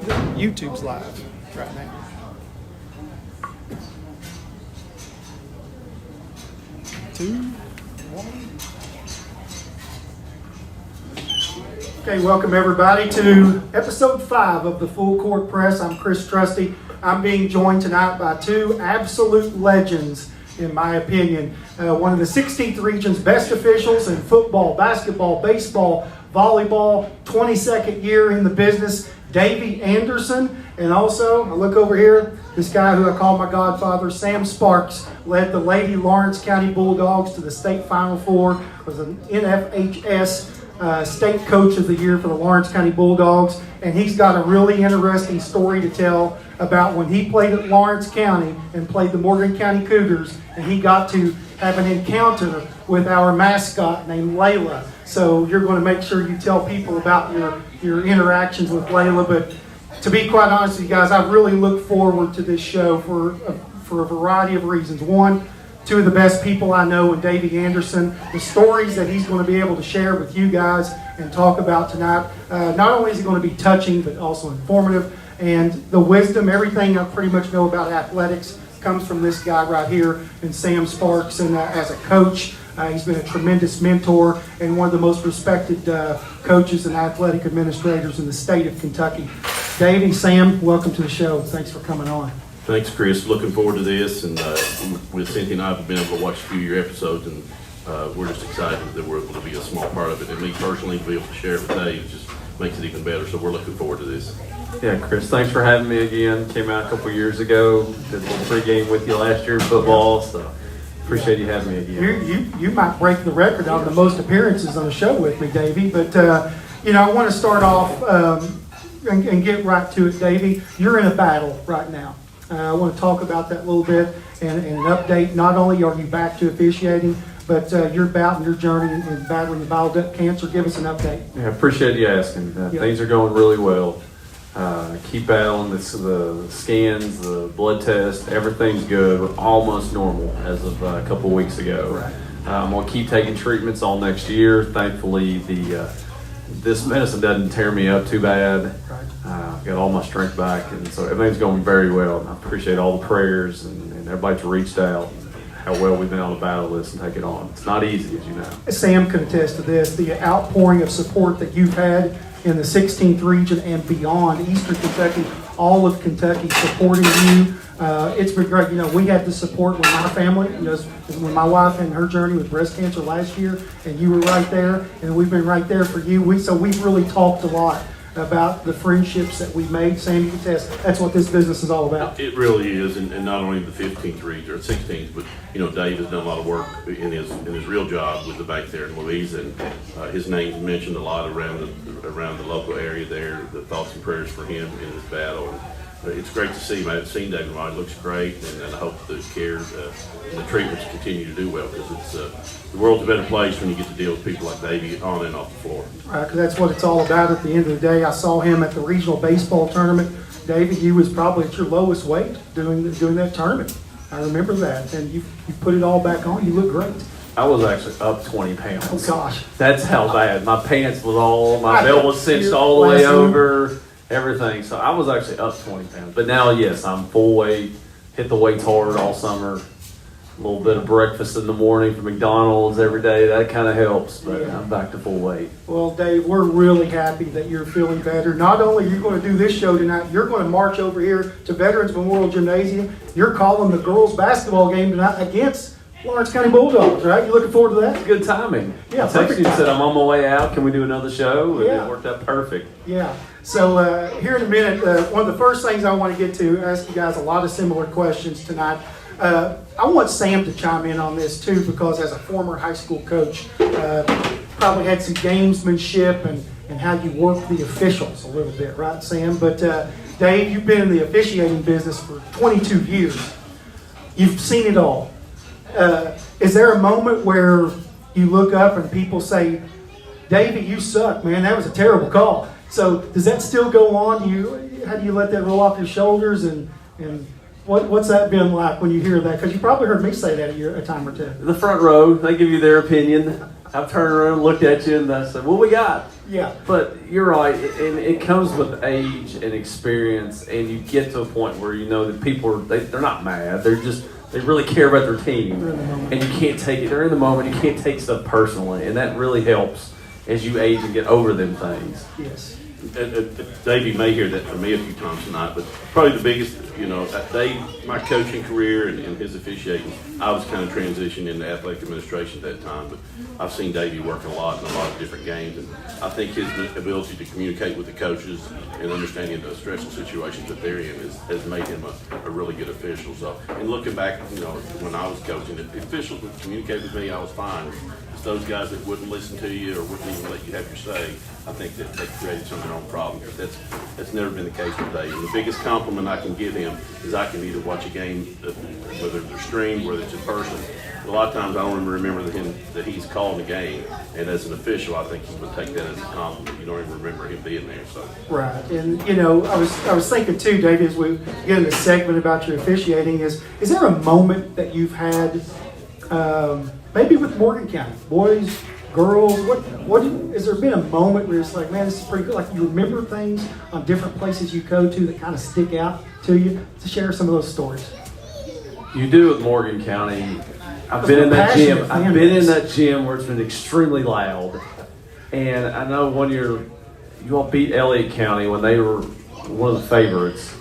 YouTube's live right now. Two, one. Okay, welcome everybody to episode 5 of the Full Court Press. I'm Chris Trusty. I'm being joined tonight by two absolute legends, in my opinion. One of the 16th region's best officials in football, basketball, baseball, volleyball, 22nd year in the business, Davey Anderson. And also, I look over here, this guy who I call my godfather, Sam Sparks, led the Lady Lawrence County Bulldogs to the state Final Four, was an NFHS State Coach of the Year for the Lawrence County Bulldogs, and he's got a really interesting story to tell about when he played at Lawrence County and played the Morgan County Cougars, and he got to have an encounter with our mascot named Layla. So you're going to make sure you tell people about your interactions with Layla, but to be quite honest with you guys, I really look forward to this show for a variety of reasons. One, two of the best people I know in Davey Anderson, the stories that he's going to be able to share with you guys and talk about tonight. Not only is it going to be touching, but also informative. And the wisdom, everything I pretty much know about athletics comes from this guy right here, and Sam Sparks. And as a coach, he's been a tremendous mentor and one of the most respected coaches and athletic administrators in the state of Kentucky. Davey, Sam, welcome to the show. Thanks for coming on. Thanks, Chris. Looking forward to this, and with Cynthia and I have been able to watch a few of your episodes, and we're just excited that we're able to be a small part of it. And me personally, to be able to share it with Dave just makes it even better. So we're looking forward to this. Yeah, Chris, thanks for having me again. Came out a couple years ago, did a little pregame with you last year in football, so appreciate you having me again. You might break the record on the most appearances on the show with me, Davey. But I want to start off and get right to it, Davey. You're in a battle right now. I want to talk about that a little bit and an update. Not only are you back to officiating, but your bout and your journey in battling the bile duct cancer. Give us an update. Yeah, I appreciate you asking. Things are going really well. Keep battling the scans, the blood test, everything's good. We're almost normal as of a couple of weeks ago. Right. I'm going to keep taking treatments all next year. Thankfully, this medicine doesn't tear me up too bad. Right. I've got all my strength back, and so everything's going very well. And I appreciate all the prayers and everybody that's reached out and how well we've been able to battle this and take it on. It's not easy, as you know. Sam can attest to this, the outpouring of support that you've had in the 16th region and beyond, Eastern Kentucky, all of Kentucky supporting you. It's been great. We had the support with my family, when my wife and her journey with breast cancer last year, and you were right there, and we've been right there for you. So we've really talked a lot about the friendships that we made. Sam, you can attest, that's what this business is all about. It really is, and not only the 15th region or 16th, but Dave has done a lot of work in his real job with the bank there in Louisa, and his name's mentioned a lot around the local area there. The thoughts and prayers for him in his battle. And it's great to see him. I haven't seen David in a while. He looks great, and I hope that his care and the treatments continue to do well, because the world's a better place when you get to deal with people like Davey on and off the floor. Because that's what it's all about at the end of the day. I saw him at the regional baseball tournament. David, you was probably at your lowest weight doing that tournament. I remember that, and you put it all back on. You look great. I was actually up 20 pounds. Oh, gosh. That's how bad. My pants was my belt was cinched all the way over, everything. So I was actually up 20 pounds. But now, yes, I'm full weight, hit the weights hard all summer. A little bit of breakfast in the morning from McDonald's every day. That kind of helps, but I'm back to full weight. Well, Dave, we're really happy that you're feeling better. Not only are you going to do this show tonight, you're going to march over here to Veterans Memorial Gymnasium. You're calling the girls' basketball game tonight against Lawrence County Bulldogs, right? You looking forward to that? Good timing. Yeah, I texted you and said, I'm on my way out. Can we do another show? And it worked out perfect. Yeah. So here in a minute, one of the first things I want to get to, ask you guys a lot of similar questions tonight. I want Sam to chime in on this too, because as a former high school coach, probably had some gamesmanship and how you work the officials a little bit, right, Sam? But Dave, you've been in the officiating business for 22 years. You've seen it all. Is there a moment where you look up and people say, Davey, you suck, man, that was a terrible call? So does that still go on? How do you let that roll off your shoulders, and what's that been like when you hear that? Because you probably heard me say that a time or two. The front row, they give you their opinion. I've turned around, looked at you, and I said, what we got? Yeah. But you're right, and it comes with age and experience, and you get to a point where you know that people they're not mad. They really care about their team, and you can't take it. They're in the moment. You can't take stuff personally, and that really helps as you age and get over them things. Yes. Davey may hear that from me a few times tonight, but probably the biggest, my coaching career and his officiating, I was kind of transitioning into athletic administration at that time, but I've seen Davey work a lot in a lot of different games, and I think his ability to communicate with the coaches and understanding the stressful situations that they're in has made him a really good official. So, and looking back, when I was coaching, if the officials would communicate with me, I was fine. It's those guys that wouldn't listen to you or wouldn't even let you have your say, I think that they created some of their own problems. But that's never been the case with Dave. And the biggest compliment I can give him is I can either watch a game, whether they're streamed, whether it's in person. A lot of times I don't even remember that he's called a game, and as an official, I think he would take that as a compliment. You don't even remember him being there. So right, and I was thinking too, David, as we get in the segment about your officiating, is there a moment that you've had, maybe with Morgan County, boys, girls, what has there been a moment where it's like, man, this is pretty good? Like you remember things on different places you go to that kind of stick out to you? To share some of those stories. You do with Morgan County. I've been in that gym. I've been in that gym where it's been extremely loud. And I know one year you all beat Elliott County when they were one of the favorites.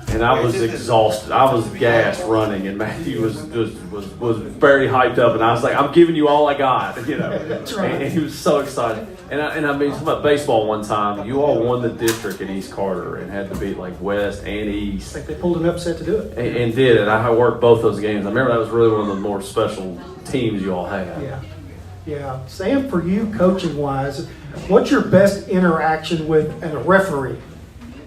And I was exhausted. I was gassed running, and Matthew was very hyped up. And I was like, "I'm giving you all I got," That's right. And he was so excited. And I mean, talking about baseball one time, you all won the district in East Carter and had to beat like West and East. Like they pulled an upset to do it. And did it. I worked both those games. I remember that was really one of the more special teams you all had. Yeah. Sam, for you, coaching wise, what's your best interaction with a referee?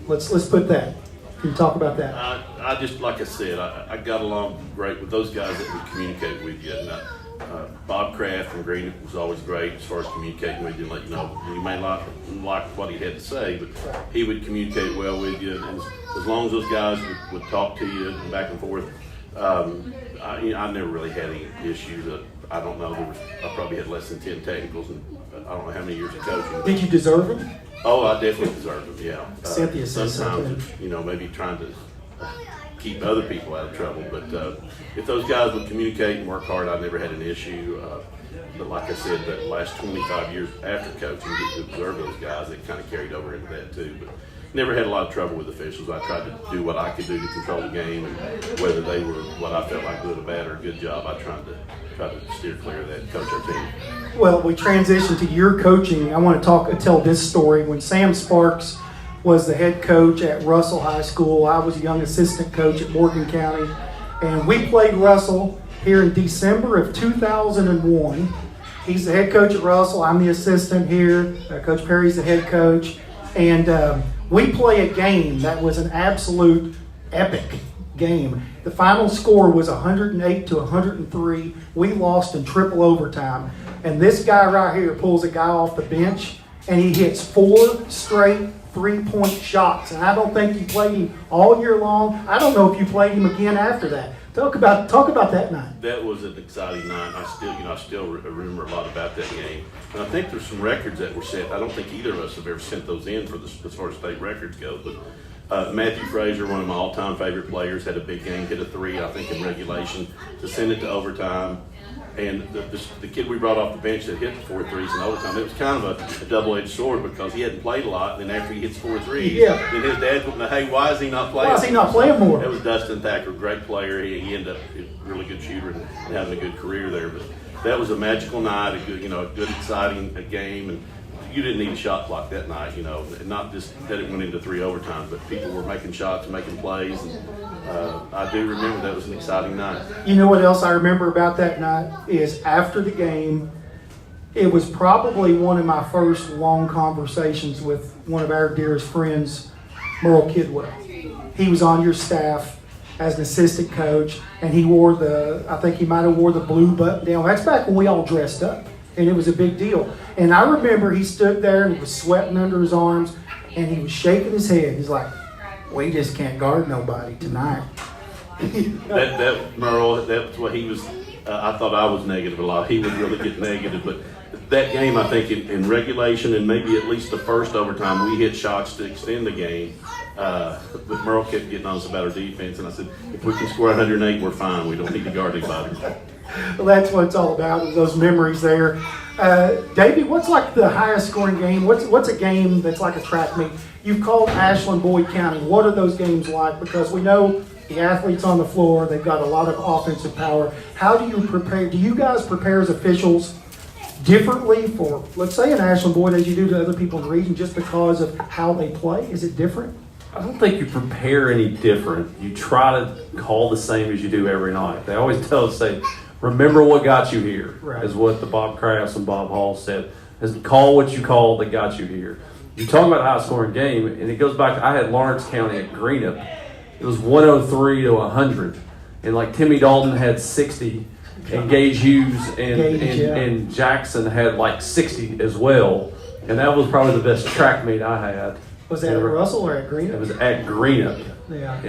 Let's put that. Can you talk about that? I just, like I said, I got along great with those guys that would communicate with you. And Bob Kraft from Green was always great as far as communicating with you and let you know. You may not like what he had to say, but he would communicate well with you. And as long as those guys would talk to you and back and forth, I never really had any issues. I don't know. I probably had less than 10 technicals, and I don't know how many years of coaching. Did you deserve them? Oh, I definitely deserve them, yeah. Cynthia says sometimes, maybe trying to keep other people out of trouble. But if those guys would communicate and work hard, I never had an issue. But like I said, the last 25 years after coaching, get to observe those guys, it kind of carried over into that too. But never had a lot of trouble with officials. I tried to do what I could do to control the game, and whether they were what I felt like good or bad or a good job, I tried to steer clear of that and coach our team. Well, we transitioned to your coaching. I want to tell this story. When Sam Sparks was the head coach at Russell High School, I was a young assistant coach at Morgan County, and we played Russell here in December of 2001. He's the head coach at Russell. I'm the assistant here. Coach Perry's the head coach. And we play a game that was an absolute epic game. The final score was 108 to 103. We lost in triple overtime. And this guy right here pulls a guy off the bench, and he hits 4 straight three-point shots. And I don't think you played him all year long. I don't know if you played him again after that. Talk about that night. That was an exciting night. I still remember a lot about that game. And I think there's some records that were set. I don't think either of us have ever sent those in as far as state records go. But Matthew Frazier, one of my all-time favorite players, had a big game, hit a 3, I think, in regulation to send it to overtime. And the kid we brought off the bench that hit the 4 threes in overtime, it was kind of a double-edged sword because he hadn't played a lot. And then after he hits 4 threes, then his dad would know, hey, why is he not playing? Why is he not playing more? That was Dustin Thacker, great player. He ended up a really good shooter and having a good career there. But that was a magical night, a good exciting game. And you didn't need a shot clock that night, and not just that it went into 3 overtime, but people were making shots and making plays. And I do remember that was an exciting night. You know what else I remember about that night is after the game, it was probably one of my first long conversations with one of our dearest friends, Merle Kidwell. He was on your staff as an assistant coach, and he I think he might have wore the blue button down. That's back when we all dressed up, and it was a big deal. And I remember he stood there and he was sweating under his arms, and he was shaking his head. He's like, we just can't guard nobody tonight. that Merle, that's what he was. I thought I was negative a lot. He would really get negative, but that game, I think in regulation and maybe at least the first overtime, we hit shots to extend the game. But Merle kept getting on us about our defense, and I said, if we can score 108, we're fine. We don't need to guard anybody. Well, that's what it's all about, those memories there. Davey, what's like the highest scoring game? What's a game that's like a track meet? You've called Ashland Boyd County. What are those games like? Because we know the athletes on the floor, they've got a lot of offensive power. How do you prepare? Do you guys prepare as officials differently for, let's say, an Ashland Boyd as you do to other people in the region just because of how they play? Is it different? I don't think you prepare any different. You try to call the same as you do every night. They always tell us, say, remember what got you here, right, is what the Bob Crafts and Bob Hall said. Is call what you called that got you here. You talk about a high-scoring game, and it goes back to, I had Lawrence County at Greenup. It was 103 to 100. And like Timmy Dalton had 60, and Gage Hughes and Jackson had like 60 as well. And that was probably the best track meet I had. Was that at Russell or at Greenup? It was at Greenup. Yeah.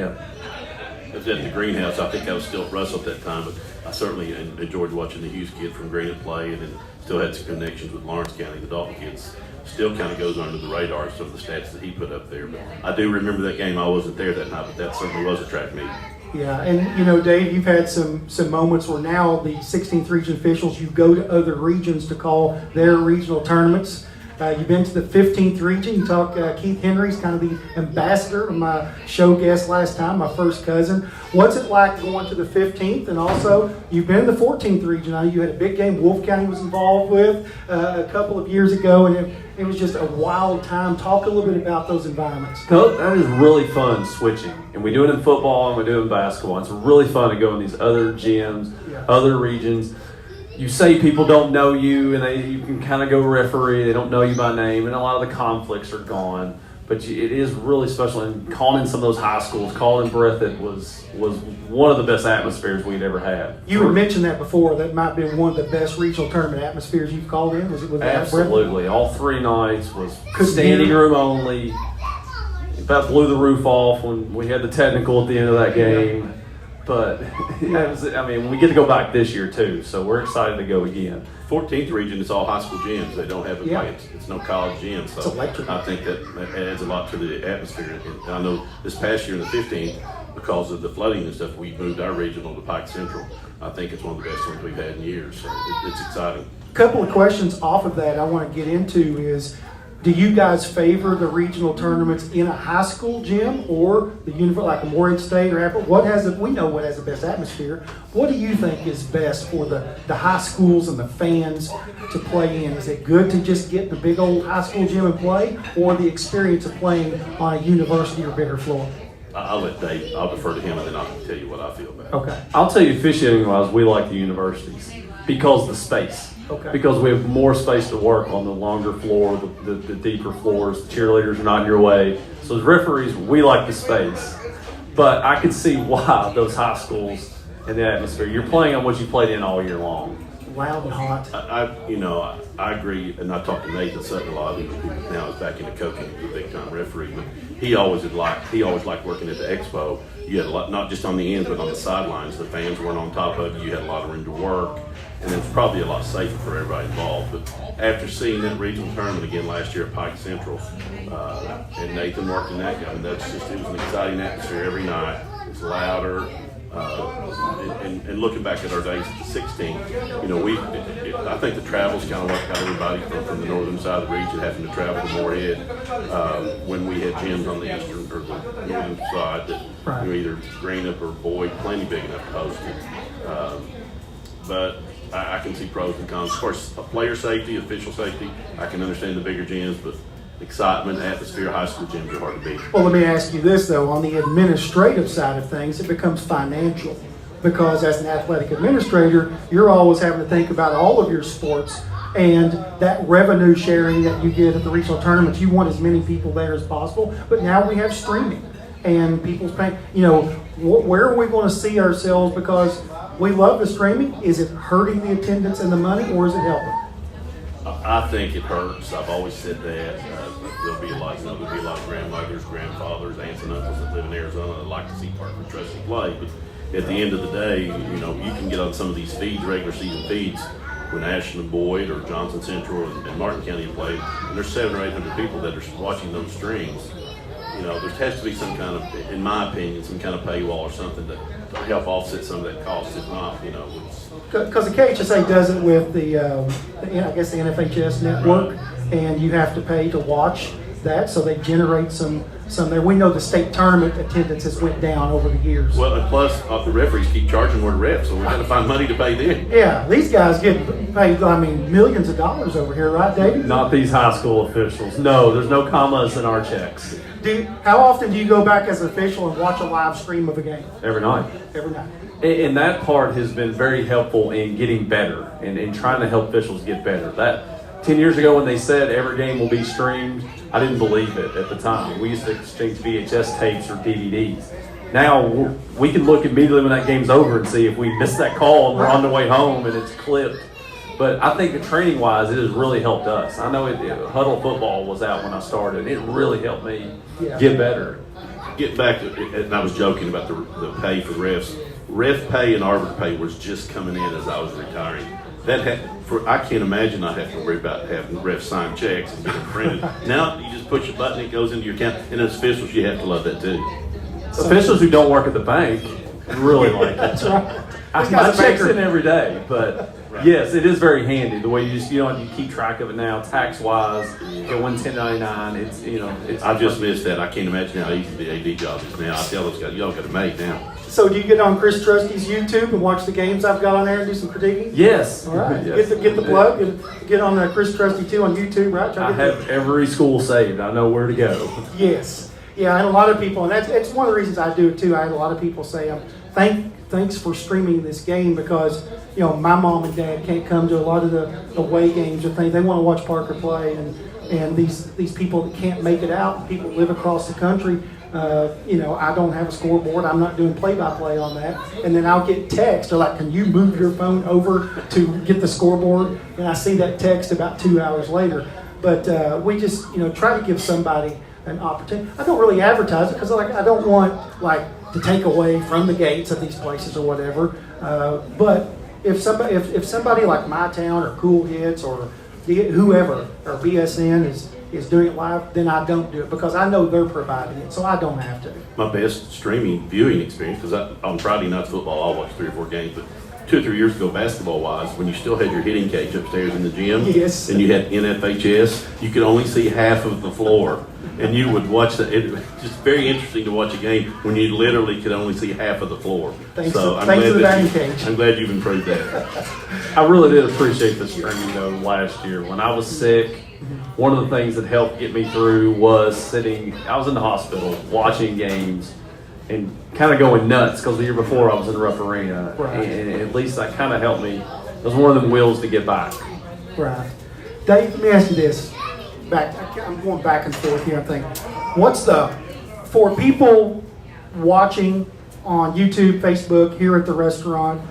It was at the greenhouse. I think I was still at Russell at that time, but I certainly enjoyed watching the Hughes kid from Greenup play, and then still had some connections with Lawrence County. The Dalton kids still kind of goes under the radar, some of the stats that he put up there. But I do remember that game. I wasn't there that night, but that certainly was a track meet. Yeah, and you know, Dave, you've had some moments where now the 16th region officials, you go to other regions to call their regional tournaments. You've been to the 15th region. You talk, Keith Henry's kind of the ambassador, my show guest last time, my first cousin. What's it like going to the 15th? And also, you've been in the 14th region. I know you had a big game Wolfe County was involved with a couple of years ago, and it was just a wild time. Talk a little bit about those environments. That is really fun, switching. And we do it in football and we do it in basketball. It's really fun to go in these other gyms, other regions. You say people don't know you, and you can kind of go referee. They don't know you by name, and a lot of the conflicts are gone. But it is really special. And calling in some of those high schools, calling Breathitt was one of the best atmospheres we'd ever had. You had mentioned that before. That might have been one of the best regional tournament atmospheres you've called in. Was that Absolutely. All 3 nights was standing room only. About blew the roof off when we had the technical at the end of that game. But, we get to go back this year, too, so we're excited to go again. 14th region is all high school gyms. They don't have it's no college gyms. So I think that adds a lot to the atmosphere. And I know this past year in the 15th, because of the flooding and stuff, we moved our regional to Pike Central. I think it's one of the best ones we've had in years, so it's exciting. A couple of questions off of that I want to get into is, do you guys favor the regional tournaments in a high school gym or the like a Morehead State or Apple? We know what has the best atmosphere. What do you think is best for the high schools and the fans to play in? Is it good to just get the big old high school gym and play, or the experience of playing on a university or bigger floor? I'll let Dave, I'll defer to him, and then I'll tell you what I feel about it. Okay. I'll tell you, officiating-wise, we like the universities because of the space. Okay. Because we have more space to work on the longer floor, the deeper floors. The cheerleaders are not in your way. So as referees, we like the space. But I could see why those high schools and the atmosphere. You're playing on what you played in all year long. Loud and hot. I agree, and I talked to Nathan Sutton a lot. He now is back into coaching, the big time referee. But he always liked working at the expo. You had a lot, not just on the ends, but on the sidelines. The fans weren't on top of you. You had a lot of room to work. And it's probably a lot safer for everybody involved. But after seeing that regional tournament again last year at Pike Central, and Nathan worked in that game, it was an exciting atmosphere every night. It's louder. And looking back at our days at the 16, I think the travel's kind of what got everybody from the northern side of the region having to travel to Morehead when we had gyms on the eastern or the northern side that either Greenup or Boyd, plenty big enough to host it. But I can see pros and cons. Of course, player safety, official safety, I can understand the bigger gyms, but excitement, atmosphere, high school gyms are hard to beat. Well, let me ask you this, though. On the administrative side of things, it becomes financial. Because as an athletic administrator, you're always having to think about all of your sports and that revenue sharing that you get at the regional tournaments. You want as many people there as possible. But now we have streaming and people's paying. Where are we going to see ourselves? Because we love the streaming. Is it hurting the attendance and the money, or is it helping? I think it hurts. I've always said that. There'll be a lot of grandmothers, grandfathers, aunts and uncles that live in Arizona that like to see Parker Trustee play. But at the end of the day, you can get on some of these feeds, regular season feeds, when Ashland Boyd or Johnson Central and Martin County have played, and there's 700 or 800 people that are watching those streams. There has to be some kind of, in my opinion, some kind of paywall or something to help offset some of that cost. If not, because the KHSA does it with the I guess the NFHS network, and you have to pay to watch that, so they generate some there. We know the state tournament attendance has went down over the years. Well, and plus the referees keep charging more to refs, so we've got to find money to pay them. Yeah, these guys get paid, millions of dollars over here, right, Davey? Not these high school officials. No, there's no commas in our checks. How often do you go back as an official and watch a live stream of a game? Every night. Every night. And that part has been very helpful in getting better and trying to help officials get better. That 10 years ago when they said every game will be streamed, I didn't believe it at the time. We used to exchange VHS tapes or DVDs. Now we can look immediately when that game's over and see if we missed that call and we're on the way home and it's clipped. But I think that training-wise, it has really helped us. I know Huddle Football was out when I started. It really helped me get better. Get back to, and I was joking about the pay for refs. Ref pay and arbiter pay was just coming in as I was retiring. I can't imagine not having to worry about having refs sign checks and get them printed. Now you just push a button, it goes into your account. And as officials, you have to love that too. Officials who don't work at the bank really like it. That's right. My check's in every day, but yes, it is very handy. The way you keep track of it now, tax wise, get 1099. It's. I just missed that. I can't imagine how easy the AD job is now. I tell those guys, y'all got it made now. So do you get on Chris Trusty's YouTube and watch the games I've got on there and do some critiquing? Yes. All right. Yes. Get the plug. Get on Chris Trusty too on YouTube, right? I have every school saved. I know where to go. Yes. Yeah, I had a lot of people, and that's one of the reasons I do it too. I had a lot of people say, thanks for streaming this game, because my mom and dad can't come to a lot of the away games or things. They want to watch Parker play, and these people that can't make it out, people live across the country. I don't have a scoreboard. I'm not doing play-by-play on that. And then I'll get text. They're like, can you move your phone over to get the scoreboard? And I see that text about 2 hours later. But we just try to give somebody an opportunity. I don't really advertise it because I don't want to take away from the gates of these places or whatever. But if somebody like My Town or Cool Hits or whoever or BSN is doing it live, then I don't do it because I know they're providing it, so I don't have to. My best streaming viewing experience, because on Friday night football I'll watch 3 or 4 games, but 2 or 3 years ago, basketball-wise, when you still had your hitting cage upstairs in the gym, yes, and you had NFHS, you could only see half of the floor. And you would watch that. It was just very interesting to watch a game when you literally could only see half of the floor. Thanks to the batting cage. I'm glad you've improved that. I really did appreciate the streaming though last year. When I was sick, one of the things that helped get me through was I was in the hospital watching games and kind of going nuts because the year before I was in the Rupp Arena. Right. And at least that kind of helped me. It was one of them wheels to get back. Right. Dave, let me ask you this. I'm going back and forth here. I think, for people watching on YouTube, Facebook, here at the restaurant,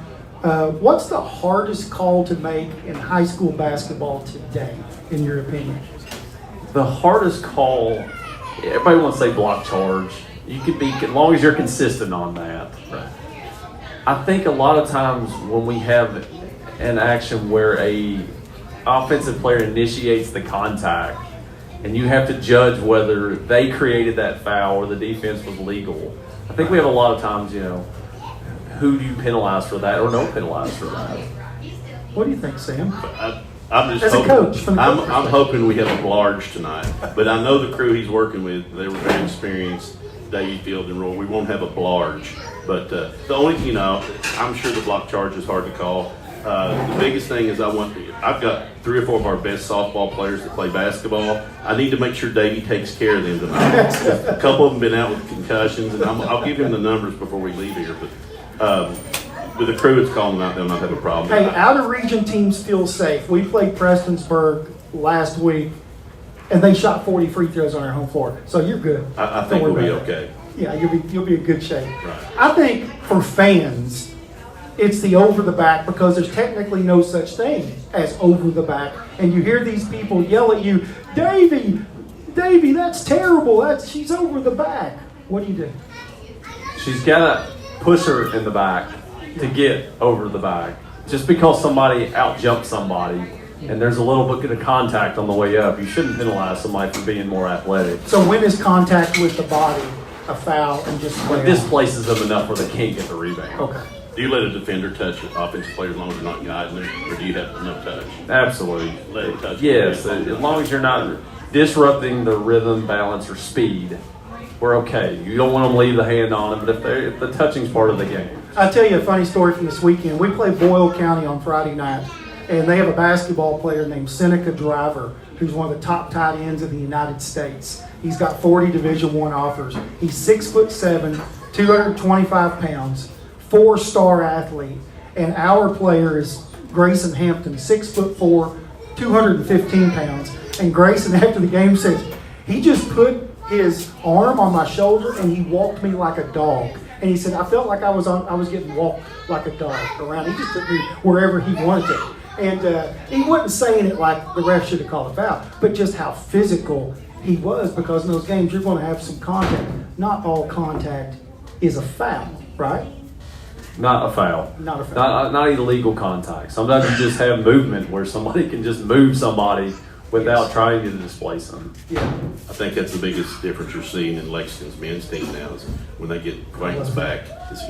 what's the hardest call to make in high school basketball today, in your opinion? The hardest call, everybody wants to say block charge. You could be, as long as you're consistent on that. Right. I think a lot of times when we have an action where a offensive player initiates the contact, and you have to judge whether they created that foul or the defense was legal. I think we have a lot of times, who do you penalize for that or don't penalize for that? What do you think, Sam? I'm just as hoping, a coach, I'm hoping we have a large tonight. But I know the crew he's working with, they were very experienced, Davey, Field, and Roy. We won't have a large. But the only, I'm sure the block charge is hard to call. The biggest thing is I've got 3 or 4 of our best softball players that play basketball. I need to make sure Davey takes care of them tonight. A couple of them been out with concussions, and I'll give him the numbers before we leave here. But with the crew that's calling them out, they'll not have a problem. Hey, out-of-region teams feel safe. We played Prestonsburg last week, and they shot 40 free throws on our home floor. So you're good. I think we'll be okay. Yeah, you'll be in good shape. Right. I think for fans, it's the over the back because there's technically no such thing as over the back. And you hear these people yell at you, Davey, that's terrible. She's over the back. What do you do? She's got to push her in the back to get over the back. just because somebody out-jumped somebody and there's a little bit of contact on the way up, you shouldn't penalize somebody for being more athletic. So when is contact with the body a foul and just It displaces them enough where they can't get the rebound. Okay. Do you let a defender touch an offensive player as long as they're not guiding them, or do you have no touch? Absolutely. Let it touch. Yes, as long as you're not disrupting the rhythm, balance, or speed, we're okay. You don't want them to leave the hand on it, but if the touching's part of the game. I'll tell you a funny story from this weekend. We played Boyle County on Friday night, and they have a basketball player named Seneca Driver, who's one of the top tight ends in the United States. He's got 40 Division I offers. He's 6'7", 225 pounds, 4-star athlete. And our player is Grayson Hampton, 6'4", 215 pounds. And Grayson, after the game, says, he just put his arm on my shoulder and he walked me like a dog. And he said, I felt like I was getting walked like a dog around. He just took me wherever he wanted to. And he wasn't saying it like the ref should have called a foul, but just how physical he was, because in those games you're going to have some contact. Not all contact is a foul, right? Not a foul. Not a foul. Not illegal contact. Sometimes you just have movement where somebody can just move somebody without trying to displace them. Yeah. I think that's the biggest difference you're seeing in Lexington's men's team now is when they get Quaintance back. Is,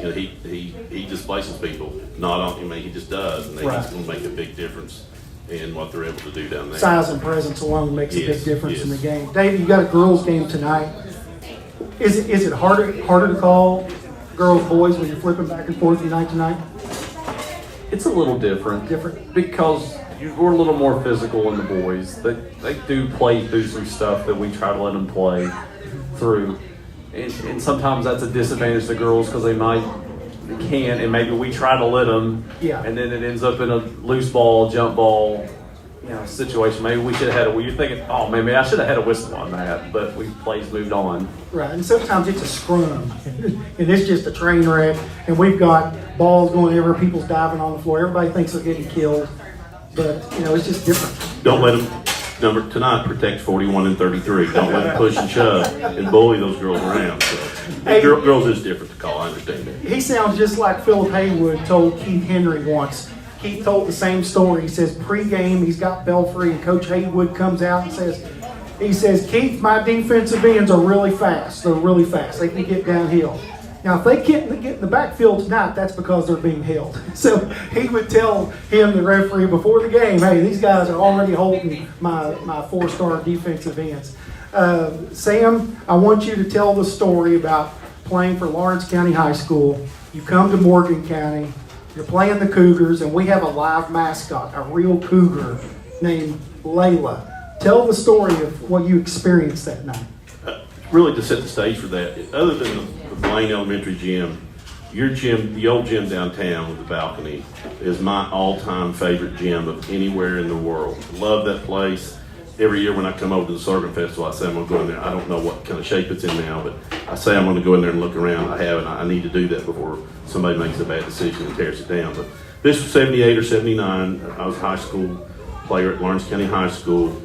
he displaces people. Not on, he just does, and Right. he's going to make a big difference in what they're able to do down there. Size and presence alone makes a big Yes, difference in the yes. game. Davey, you got a girls' game tonight. Is it harder to call girls boys when you're flipping back and forth night to night? It's a little different. Different. Because we're a little more physical in the boys. They do play through some stuff that we try to let them play through. And sometimes that's a disadvantage to girls because they can't, and maybe we try to let them, Yeah. and then it ends up in a loose ball, jump ball, situation. Maybe we should have had you're thinking, oh, maybe I should have had a whistle on that, but plays moved on. Right, and sometimes it's a scrum, and it's just a train wreck, and we've got balls going everywhere, people's diving on the floor, everybody thinks they're getting killed, but, it's just different. Don't let them, tonight protect 41 and 33. Don't let them push and shove and bully those girls around. So, Hey. girls is different to call, I understand that. He sounds just like Philip Haywood told Keith Henry once. Keith told the same story. He says pregame he's got Belfry, and Coach Haywood comes out and says, Keith, my defensive ends are really fast. They're really fast. They can get downhill. Now, if they can't get in the backfield tonight, that's because they're being held. So he would tell him, the referee, before the game, hey, these guys are already holding my 4-star defensive ends. Sam, I want you to tell the story about playing for Lawrence County High School. You come to Morgan County. You're playing the Cougars, and we have a live mascot, a real cougar named Layla. Tell the story of what you experienced that night. Really, to set the stage for that, other than the Blaine Elementary gym, your gym, the old gym downtown with the balcony, is my all-time favorite gym of anywhere in the world. Love that place. Every year when I come over to the Sorghum Festival, I say I'm going to go in there. I don't know what kind of shape it's in now, but I say I'm going to go in there and look around. I haven't. I need to do that before somebody makes a bad decision and tears it down. But this was 78 or 79. I was a high school player at Lawrence County High School.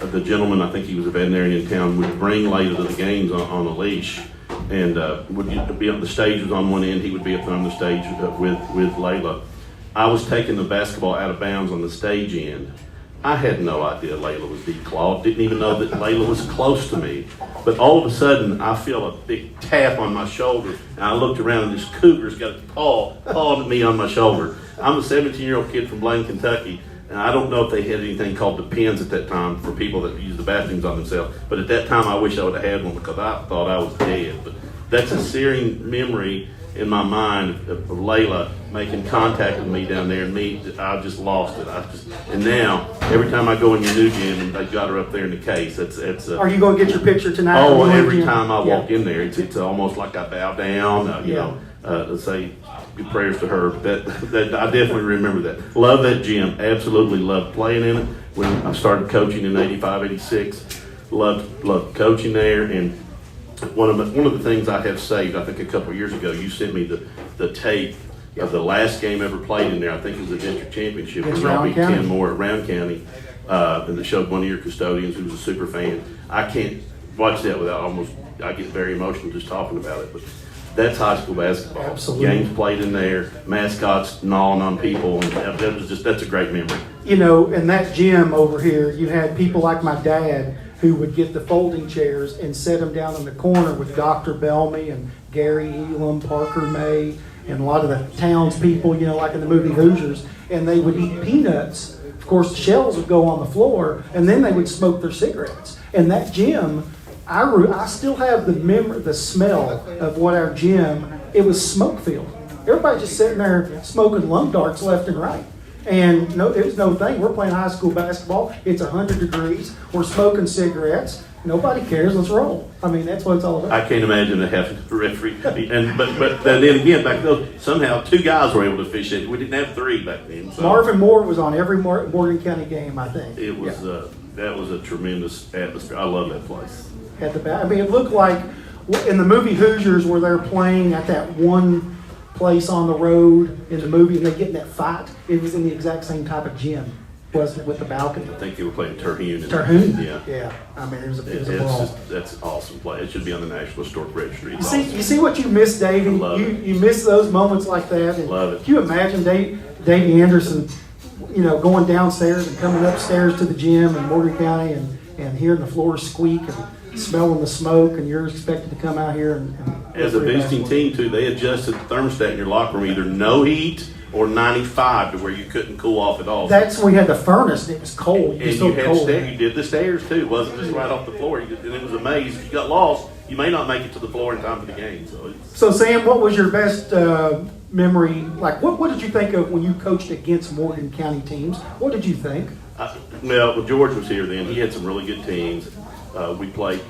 The gentleman, I think he was a veterinarian in town, would bring Layla to the games on a leash, and would be on the stage was on one end. He would be up on the stage with Layla. I was taking the basketball out of bounds on the stage end. I had no idea Layla was declawed. Didn't even know that Layla was close to me. But all of a sudden, I feel a big tap on my shoulder, and I looked around, and this cougar's got a pawed at me on my shoulder. I'm a 17-year-old kid from Blaine, Kentucky, and I don't know if they had anything called the pins at that time for people that use the bathrooms on themselves. But at that time, I wish I would have had one because I thought I was dead. But that's a searing memory in my mind of Layla making contact with me down there, and I just lost it. And now every time I go in your new gym, and they got her up there in the case. Are you going to get your picture tonight? Oh, every time I walk in there, it's almost like I bow down. Let's say good prayers to her. That I definitely remember that. Love that gym. Absolutely loved playing in it. When I started coaching in 85, 86, loved coaching there. And one of the things I have saved, I think a couple of years ago, you sent me the tape of the last game ever played in there. I think it was the district championship. Against Y'all Round beat County. 10 more at Round County. And they showed one of your custodians who was a super fan. I can't watch that without I get very emotional just talking about it. But That's high school basketball. Absolutely. Games played in there, mascots gnawing on people, and that's a great memory. You know, in that gym over here, you had people like my dad who would get the folding chairs and set them down in the corner with Dr. Bellamy and Gary Elam, Parker May, and a lot of the townspeople, you know, like in the movie Hoosiers, and they would eat peanuts. Of course, the shells would go on the floor, and then they would smoke their cigarettes. And that gym, I still have the smell of what our gym, it was smoke filled. Everybody just sitting there smoking lung darts left and right. And no, it was no thing. We're playing high school basketball. It's 100 degrees. We're smoking cigarettes. Nobody cares. Let's roll. I mean, that's what it's all about. I can't imagine having a referee. But then again, back then, somehow 2 guys were able to officiate. We didn't have 3 back then. So Marvin Moore was on every Morgan County game, I think. it was that was a tremendous atmosphere. I love that place. At the back. I mean, it looked like in the movie Hoosiers where they're playing at that one place on the road in the movie and they get in that fight. It was in the exact same type of gym, wasn't it, with the balcony? I think they were playing Terhune. Terhune? Yeah. Yeah. I mean, it was It's a brawl. that's an awesome play. It should be on the National Historic Registry. You see what you miss, Davey? I love it. You miss those moments like that. And Love it. can you imagine Davey Anderson, you know, going downstairs and coming upstairs to the gym in Morgan County and hearing the floor squeak and smelling the smoke, and you're expected to come out here and As a visiting team, too, they adjusted the thermostat in your locker room, either no heat or 95 to where you couldn't cool off at all. That's when we had the furnace and it was cold. And It was you so had cold. you did the stairs, too. It wasn't just right off the floor. And it was a maze. If you got lost, you may not make it to the floor in time for the game. So, Sam, what was your best memory? Like, what did you think of when you coached against Morgan County teams? What did you think? Well, George was here then. He had some really good teams. We played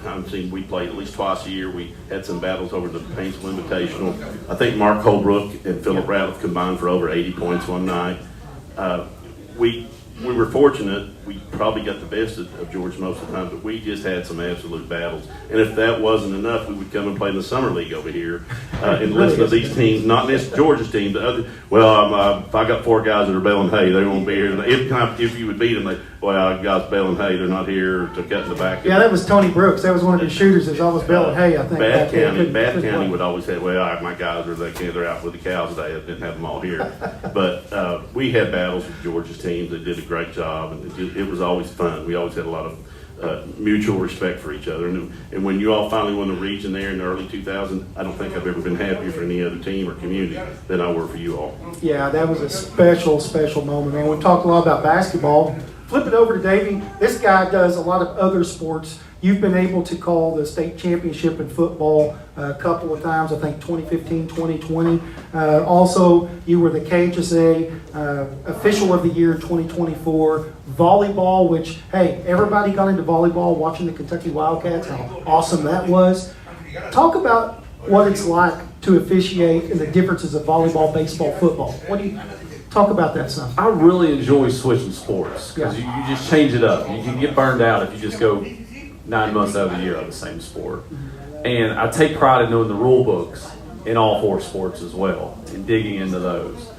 at least twice a year. We had some battles over the Painesville Invitational. I think Mark Holbrook and Philip Ratliff combined for over 80 points one night. We were fortunate. We probably got the best of George most of the time, but we just had some absolute battles. And if that wasn't enough, we would come and play in the summer league over here and listen to these teams, not just Georgia's team, the other. Well, if I got 4 guys that are baling hay, they won't be here. If you would beat them, guys baling hay, they're not here to cut in the back. Yeah, that was Tony Brooks. That was one of the shooters that's always baling hay, I think. Bath County would always say, my guys they're out with the cows today. I didn't have them all here. But we had battles with Georgia's teams. They did a great job, and it was always fun. We always had a lot of mutual respect for each other. And when you all finally won the region there in the early 2000s, I don't think I've ever been happier for any other team or community than I were for you all. Yeah, that was a special, special moment, man. We talked a lot about basketball. Flip it over to Davey. This guy does a lot of other sports. You've been able to call the state championship in football a couple of times, I think 2015, 2020. Also, you were the KHSA official of the year in 2024. Volleyball, which, hey, everybody got into volleyball watching the Kentucky Wildcats, how awesome that was. Talk about what it's like to officiate and the differences of volleyball, baseball, football. What do you talk about that, son? I really enjoy switching sports because you just change it up. You can get burned out if you just go 9 months out of the year on the same sport. And I take pride in knowing the rule books in all 4 sports as well and digging into those.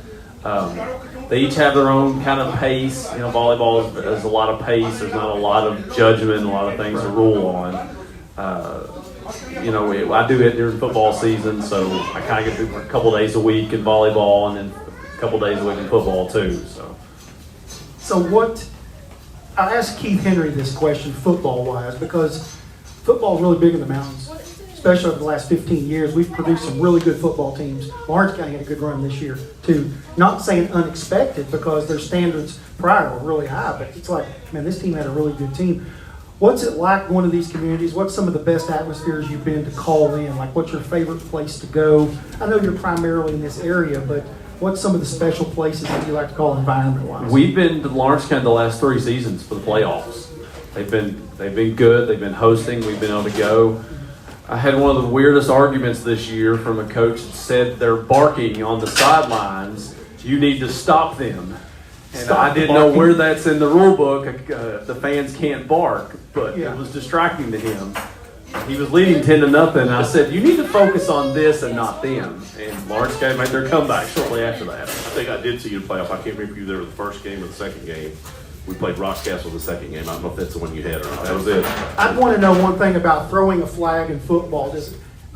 They each have their own kind of pace. You know, volleyball is a lot of pace. There's not a lot of judgment, a lot of things to rule on. I do it during football season, so I kind of get through a couple days a week in volleyball and then a couple days a week in football too. So I asked Keith Henry this question football-wise because football is really big in the mountains, especially over the last 15 years. We've produced some really good football teams. Lawrence County had a good run this year too. Not saying unexpected because their standards prior were really high, but it's like, man, this team had a really good team. What's it like going to these communities? What's some of the best atmospheres you've been to call in? Like, what's your favorite place to go? I know you're primarily in this area, but what's some of the special places that you like to call environment-wise? We've been to Lawrence County the last 3 seasons for the playoffs. They've been good. They've been hosting. We've been able to go. I had one of the weirdest arguments this year from a coach that said they're barking on the sidelines. You need to stop them. And I didn't know where that's in the rule book. The fans can't bark, but it was distracting to him. He was leading 10-0, and I said, you need to focus on this and not them. And Lawrence County made their comeback shortly after that. I think I did see you in the playoff. I can't remember if you were there the first game or the second game. We played Rockcastle the second game. I don't know if that's the one you had or not. That was it. I'd want to know one thing about throwing a flag in football.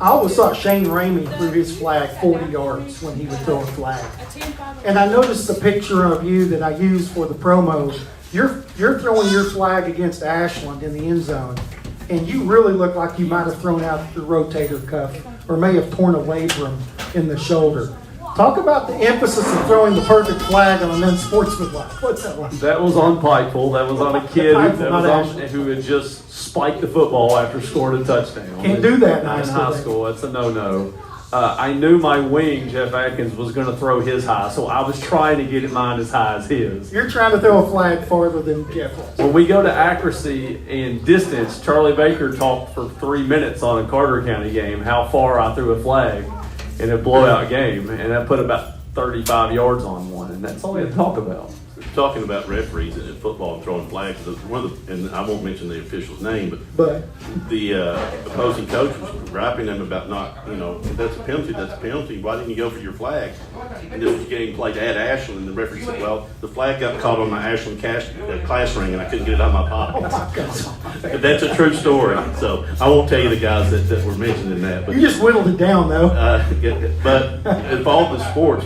I always thought Shane Ramey threw his flag 40 yards when he would throw a flag. And I noticed the picture of you that I used for the promo. You're throwing your flag against Ashland in the end zone, and you really look like you might have thrown out the rotator cuff or may have torn a labrum in the shoulder. Talk about the emphasis of throwing the perfect flag on an unsportsmanlike. What's that like? That was on Pikeville. That was on a kid Pikeville, who had just spiked the football after scoring a touchdown. Can't do that in high school. That's a no-no. I knew my wing, Jeff Atkins, was going to throw his high, so I was trying to get mine as high as his. You're trying to throw a flag farther than Jeff was. When we go to accuracy and distance, Charlie Baker talked for 3 minutes on a Carter County game how far I threw a flag in a blowout game, and I put about 35 yards on one, and that's all we had to talk about. Talking about referees in football and throwing flags, and I won't mention the official's name, but the opposing coach was griping them about not, if that's a penalty, why didn't you go for your flag? And this was getting played at Ashland, and the referee said, well, the flag got caught on my Ashland class ring, and I couldn't get it out of my pocket. Oh my God. But that's a true story, so I won't tell you the guys that were mentioning that. But You just whittled it down, though. but involved in sports,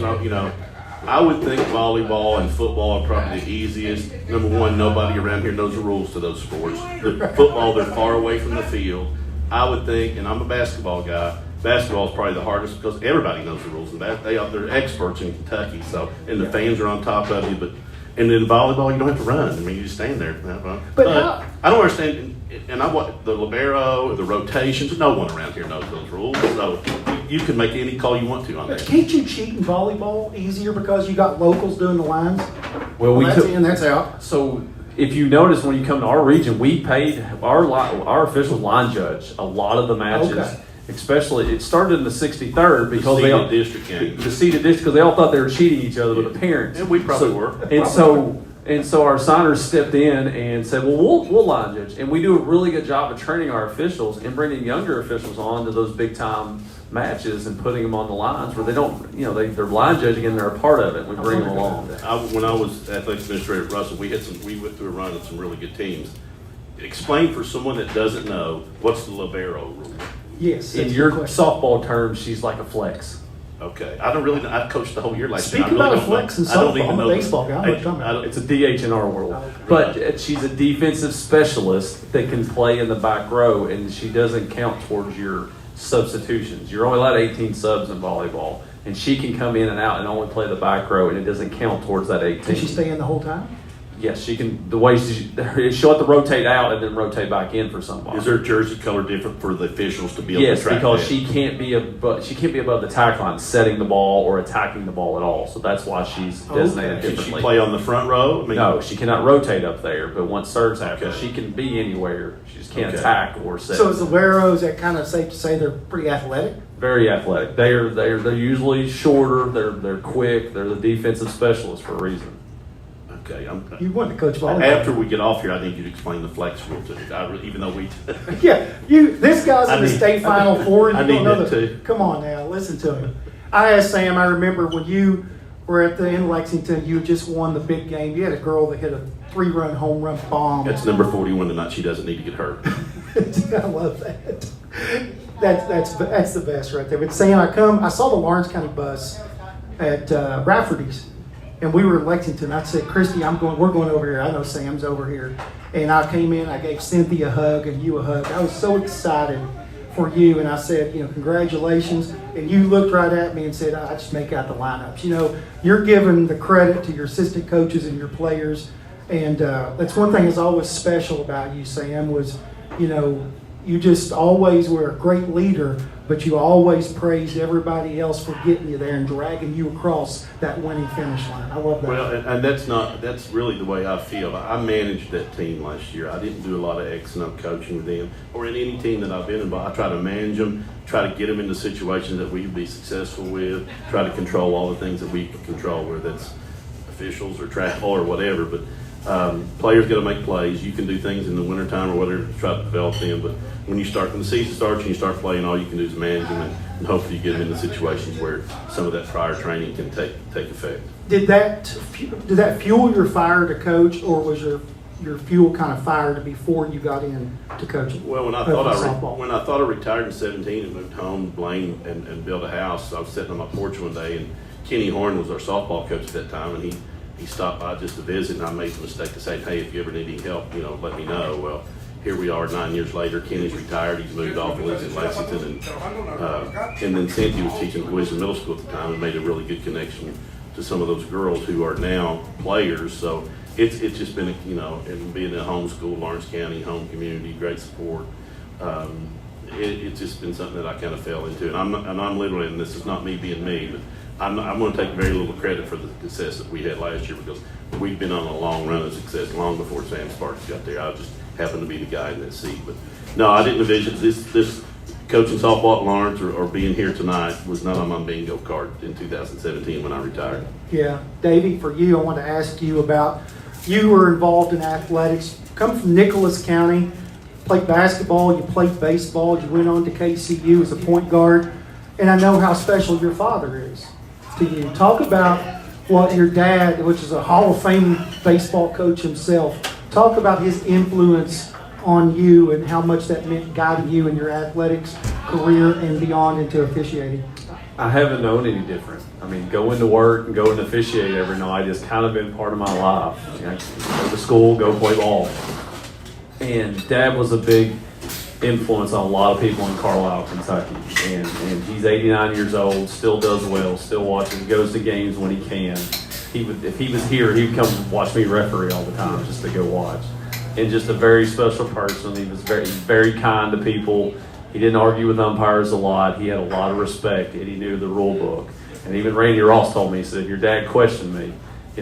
I would think volleyball and football are probably the easiest. Number one, nobody around here knows the rules to those sports. The football, they're far away from the field. I would think, and I'm a basketball guy, basketball is probably the hardest because everybody knows the rules. And they're experts in Kentucky, and the fans are on top of you. And in volleyball, you don't have to run. I mean, you just stand there. But I don't understand. And the libero, the rotations. No one around here knows those rules. So you can make any call you want to on that. Can't you cheat in volleyball easier because you got locals doing the lines? Well, that's in, that's out. So if you notice when you come to our region, we paid our officials line judge a lot of the matches. Okay. Especially, it started in the 63rd because they all district game. The seeded district because they all thought they were cheating each other with the parents. And we probably were. And so our signers stepped in and said, "Well, we'll line judge," and we do a really good job of training our officials and bringing younger officials on to those big time matches and putting them on the lines where they don't, they're line judging and they're a part of it. And we bring them along. When I was athletics administrator at Russell, we went through a run of some really good teams. Explain for someone that doesn't know what's the libero rule. Yes. In your softball terms, she's like a flex. Okay, I don't really know. I've coached the whole year like that. Speaking about a flex in softball, I'm a baseball guy. It's a DH in our world. But she's a defensive specialist that can play in the back row, and she doesn't count towards your substitutions. You're only allowed 18 subs in volleyball, and she can come in and out and only play the back row, and it doesn't count towards that 18. Can she stay in the whole time? Yes, she can. The way she'll have to rotate out and then rotate back in for somebody. Is her jersey color different for the officials to be able yes, to track because that? she can't be above the tackle line, setting the ball or attacking the ball at all. So that's why she's designated Can differently. she play on the front row? No, she cannot rotate up there. But once serves happen, Okay. she can be anywhere. She just can't attack or set. So is the liberos, that kind of safe to say they're pretty athletic? Very athletic. They're usually shorter. They're quick. They're the defensive specialists for a reason. Okay, You want to coach volleyball. After we get off here, I need you to explain the flex rule to me. Even though we, Yeah, this guy's in the state final four. And I you don't need know that too. Come on now, listen to me. I asked Sam. I remember when you were in Lexington, you had just won the big game. You had a girl that hit a 3-run home run bomb. that's number 41 tonight. She doesn't need to get hurt. I love that. That's the best right there. But Sam, I saw the Lawrence County bus at Rafferty's. And we were in Lexington. I said, Christy, we're going over here. I know Sam's over here. And I came in, I gave Cynthia a hug and you a hug. I was so excited for you. And I said, congratulations. And you looked right at me and said, I just make out the lineups. You're giving the credit to your assistant coaches and your players. And that's one thing that's always special about you, Sam, was, you just always were a great leader, but you always praised everybody else for getting you there and dragging you across that winning finish line. I love that. Well, and that's really the way I feel. I managed that team last year. I didn't do a lot of X and O coaching with them or in any team that I've been involved. I try to manage them, try to get them into situations that we can be successful with, try to control all the things that we can control, whether that's officials or travel or whatever. But players got to make plays. You can do things in the wintertime or whatever to try to develop them. But when the season starts and you start playing, all you can do is manage them and hopefully you get them into situations where some of that prior training can take effect. Did that fuel your fire to coach, or was your your fuel kind of fired before you got into coaching? Well, when I thought I retired in 17 and moved home to Blaine and built a house, I was sitting on my porch one day, and Kenny Horn was our softball coach at that time, and he stopped by just to visit, and I made the mistake of saying, hey, if you ever need any help, let me know. Well, here we are 9 years later. Kenny's retired. He's moved off and lives in Lexington, and then Cynthia was teaching at Wisdom Middle School at the time and made a really good connection to some of those girls who are now players. So it's just been, and being in a home school, Lawrence County, home community, great support. It's just been something that I kind of fell into, and I'm literally, and this is not me being me, but I'm going to take very little credit for the success that we had last year, because we've been on a long run of success long before Sam Sparks got there. I just happened to be the guy in that seat. But no, I didn't envision this coaching softball at Lawrence or being here tonight was not on my bingo card in 2017 when I retired. Yeah. Davey, for you, I want to ask you about, you were involved in athletics, come from Nicholas County, played basketball, you played baseball, you went on to KCU as a point guard, and I know how special your father is to you. Talk about what your dad, which is a Hall of Fame baseball coach himself, talk about his influence on you and how much that meant guiding you in your athletics career and beyond into officiating. I haven't known any different. I mean, going to work and going to officiate every night has kind of been part of my life. Go to school, go play ball. And Dad was a big influence on a lot of people in Carlisle, Kentucky. And he's 89 years old, still does well, still watches, goes to games when he can. If he was here, he would come watch me referee all the time just to go watch. And just a very special person. He was very kind to people. He didn't argue with umpires a lot. He had a lot of respect, and he knew the rule book. And even Randy Ross told me, he said, your dad questioned me.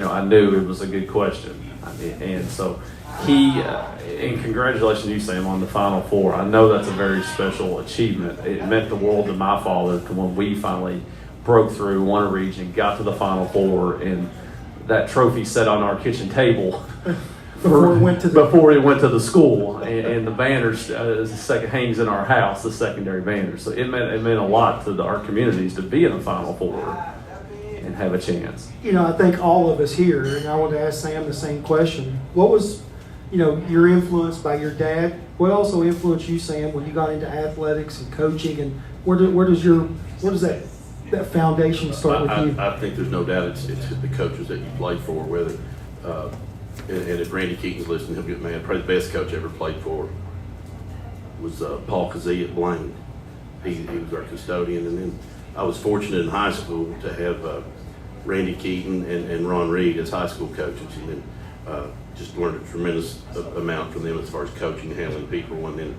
I knew it was a good question. And so and congratulations to you, Sam, on the Final Four. I know that's a very special achievement. It meant the world to my father when we finally broke through, won a region, got to the Final Four, and that trophy sat on our kitchen table before it went to the school, and the banners hangs in our house, the secondary banner. So it meant a lot to our communities to be in the Final Four and have a chance. I think all of us here, and I want to ask Sam the same question. What was, your influence by your dad? What also influenced you, Sam, when you got into athletics and coaching, and where does that foundation start with you? I think there's no doubt it's the coaches that you played for, whether and if Randy Keaton's listening, he'll get mad. Probably the best coach I ever played for was Paul Kazee at Blaine. He was our custodian, and then I was fortunate in high school to have Randy Keaton and Ron Reed as high school coaches, and then just learned a tremendous amount from them as far as coaching and handling people. And then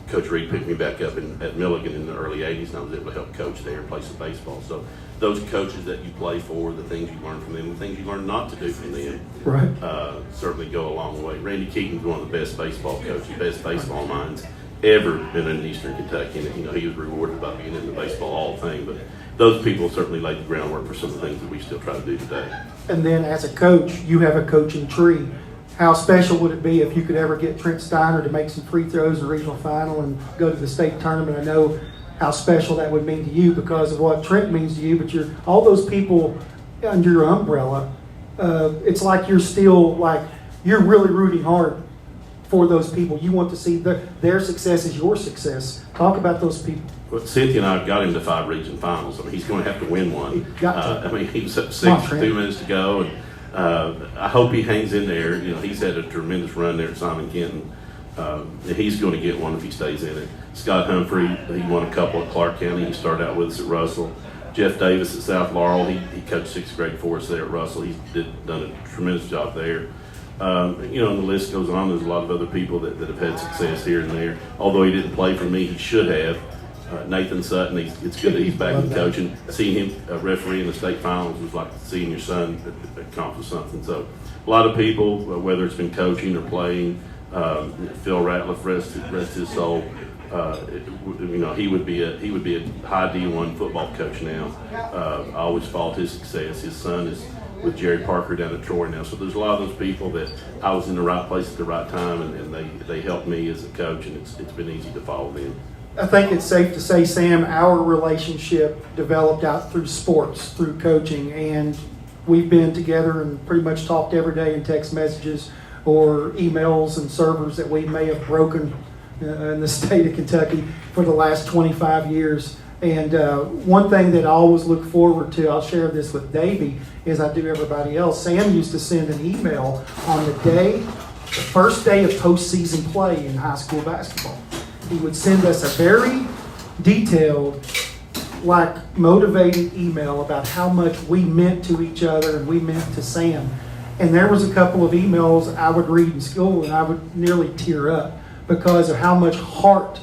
Coach Reed picked me back up at Milligan in the early 80s, and I was able to help coach there and play some baseball. So those coaches that you play for, the things you learn from them, the things you learn not to do from them, right, certainly go a long way. Randy Keaton's one of the best baseball coaches, best baseball minds ever been in Eastern Kentucky. And, he was rewarded by being in the Baseball Hall of Fame. But those people certainly laid the groundwork for some of the things that we still try to do today. And then as a coach, you have a coaching tree. How special would it be if you could ever get Trent Steiner to make some free throws in the regional final and go to the state tournament? I know how special that would mean to you because of what Trent means to you, but all those people under your umbrella, it's like you're really rooting hard for those people. You want to see their success is your success. Talk about those people. Well, Cynthia and I got him to 5 region finals. He's going to have to win one. He was up 6 with 2 minutes to go, and I hope he hangs in there. He's had a tremendous run there at Simon Kenton. He's going to get one if he stays in it. Scott Humphrey, he won a couple at Clark County. He started out with us at Russell. Jeff Davis at South Laurel, he coached 6th grade for us there at Russell. He's done a tremendous job there. And the list goes on. There's a lot of other people that have had success here and there. Although he didn't play for me, he should have. Nathan Sutton, it's good that he's back in coaching. Seeing him referee in the state finals was like seeing your son accomplish something. So a lot of people, whether it's been coaching or playing, Phil Ratliff, rest his soul, he would be a high D1 football coach now. I always followed his success. His son is with Jerry Parker down at Troy now. So there's a lot of those people that I was in the right place at the right time, and they helped me as a coach, and it's been easy to follow them. I think it's safe to say, Sam, our relationship developed out through sports, through coaching, and we've been together and pretty much talked every day in text messages or emails and servers that we may have broken in the state of Kentucky for the last 25 years. And one thing that I always look forward to, I'll share this with Davey, as I do everybody else. Sam used to send an email on the first day of postseason play in high school basketball. He would send us a very detailed, motivating email about how much we meant to each other and we meant to Sam. And there was a couple of emails I would read in school and I would nearly tear up because of how much heart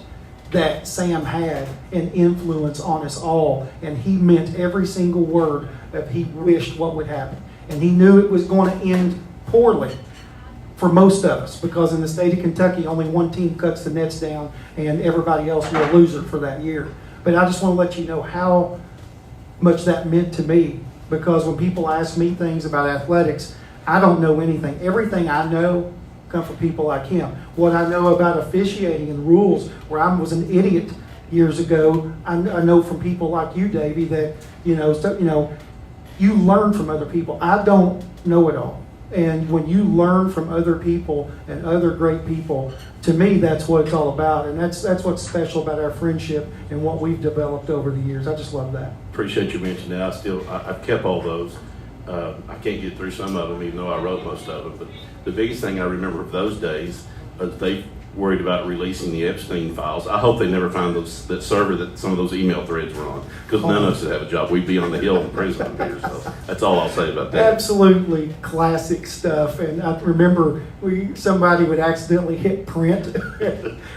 that Sam had an influence on us all. And he meant every single word that he wished what would happen. And he knew it was going to end poorly for most of us, because in the state of Kentucky, only one team cuts the nets down and everybody else was a loser for that year. But I just want to let you know how much that meant to me, because when people ask me things about athletics, I don't know anything. Everything I know comes from people like him. What I know about officiating and rules, where I was an idiot years ago, I know from people like you, Davey, that you learn from other people. I don't know it all. And when you learn from other people and other great people, to me, that's what it's all about. And that's what's special about our friendship and what we've developed over the years. I just love that. Appreciate you mentioning that. I've kept all those. I can't get through some of them, even though I wrote most of them. But the biggest thing I remember of those days, they worried about releasing the Epstein files. I hope they never find that server that some of those email threads were on, because none of us would have a job. We'd be on the hill in prison here. So that's all I'll say about that. Absolutely classic stuff. And I remember somebody would accidentally hit print.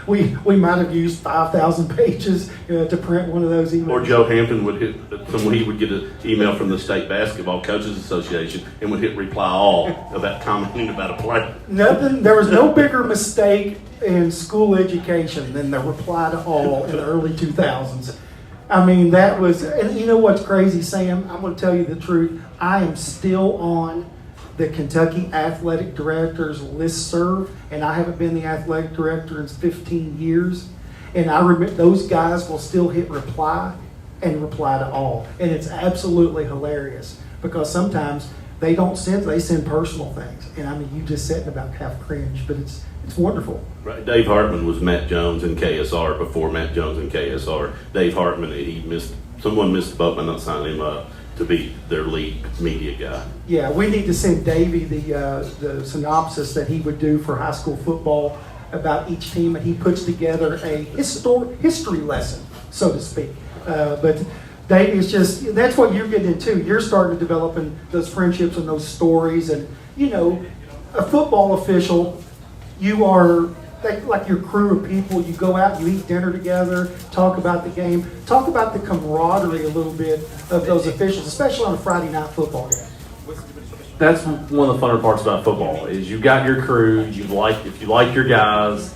we might have used 5,000 pages to print one of those emails. Or Joe Hampton would he would get an email from the State Basketball Coaches Association and would hit reply all about commenting about a player. There was no bigger mistake in school education than the reply to all in the early 2000s. I mean, that was, and you know what's crazy, Sam? I'm going to tell you the truth. I am still on the Kentucky Athletic Director's listserv, and I haven't been the athletic director in 15 years. And I remember those guys will still hit reply and reply to all. And it's absolutely hilarious, because sometimes they send personal things. And I mean, you just sit and about half cringe, but it's wonderful. Right. Dave Hartman was Matt Jones in KSR before Matt Jones in KSR. Dave Hartman, someone missed the boat by not signing him up to be their lead media guy. Yeah, we need to send Davey the synopsis that he would do for high school football about each team, and he puts together a history lesson, so to speak. But Davey, that's what you're getting into. You're starting to develop those friendships and those stories, and a football official, you are like your crew of people. You go out, you eat dinner together, talk about the game, talk about the camaraderie a little bit of those officials, especially on a Friday night football game. That's one of the funner parts about football is you've got your crew, if you like your guys,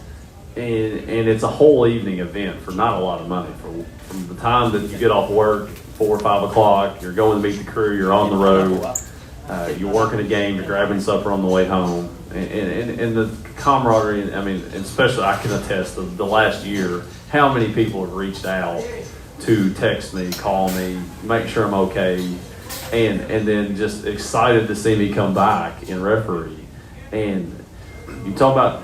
and it's a whole evening event for not a lot of money. From the time that you get off work, 4 or 5 o'clock, you're going to meet the crew, you're on the road, you're working a game, you're grabbing supper on the way home. And the camaraderie, I mean, especially I can attest to the last year, how many people have reached out to text me, call me, make sure I'm okay, and then just excited to see me come back and referee. And you talk about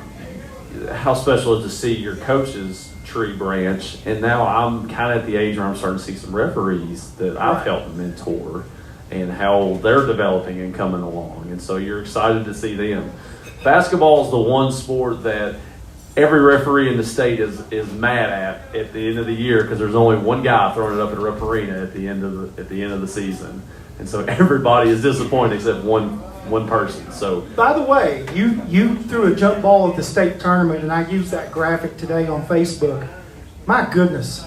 how special it is to see your coach's tree branch, and now I'm kind of at the age where I'm starting to see some referees that I've helped mentor and how they're developing and coming along. And so you're excited to see them. Basketball is the one sport that every referee in the state is mad at the end of the year, because there's only one guy throwing it up at Rupp Arena at the end of the season, and so everybody is disappointed except one person. So, by the way, you threw a jump ball at the state tournament, and I used that graphic today on Facebook. My goodness,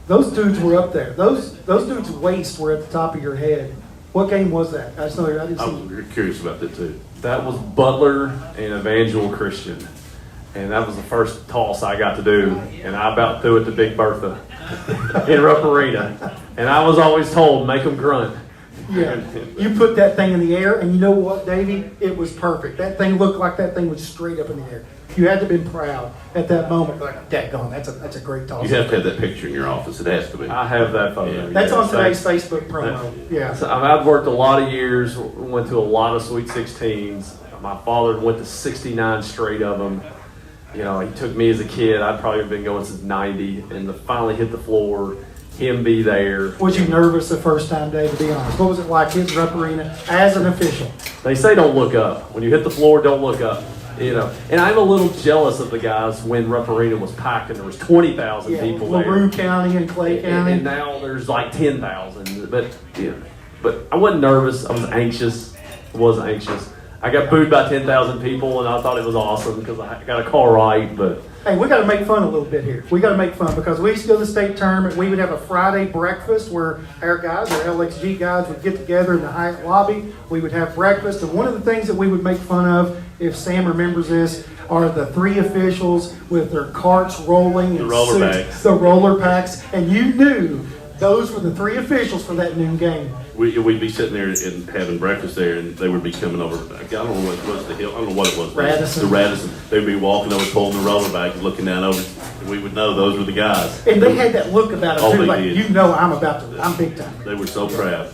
those dudes were up there. Those dudes' waists were at the top of your head. What game was that? I didn't see. I'm curious about that too. That was Butler and Evangel Christian. And that was the first toss I got to do. And I about threw it to Big Bertha in Rupp Arena. And I was always told, make them grunt. Yeah. You put that thing in the air, and you know what, Davey? It was perfect. That thing looked like that thing was straight up in the air. You had to have been proud at that moment. Like, daggone, that's a great toss. You have to have that picture in your office. It has to be. I have that photo. Yeah. That's on today's Facebook promo. Yeah. So I've worked a lot of years, went to a lot of Sweet 16s. my father went to 69 straight of them. You know, he took me as a kid. I'd probably been going since 90, and to finally hit the floor, him be there. Was you nervous the first time, Dave, to be honest? What was it like hitting Rupp Arena as an official? They say don't look up. When you hit the floor, don't look up. You know, and I'm a little jealous of the guys when Rupp Arena was packed and there was 20,000 people there. LaRue County and Clay County. And now there's like 10,000. But I wasn't nervous. I was anxious. I got booed by 10,000 people, and I thought it was awesome because I got a call right. But hey, we got to make fun a little bit here. We got to make fun because we used to go to the state tournament. We would have a Friday breakfast where our guys, our LXG guys, would get together in the Hyatt lobby. We would have breakfast, and one of the things that we would make fun of, if Sam remembers this, are the three officials with their carts rolling, The and roller suits, packs. the roller packs, and you knew those were the three officials for that noon game. We'd be sitting there and having breakfast there, and they would be coming over. I don't know what was the hill. I don't know what it was. Radisson. The Radisson. They'd be walking over, pulling the roller back, and looking down over. And we would know those were the guys. And they had that look about Oh, them too, they like, did. you know I'm big time. They were so proud.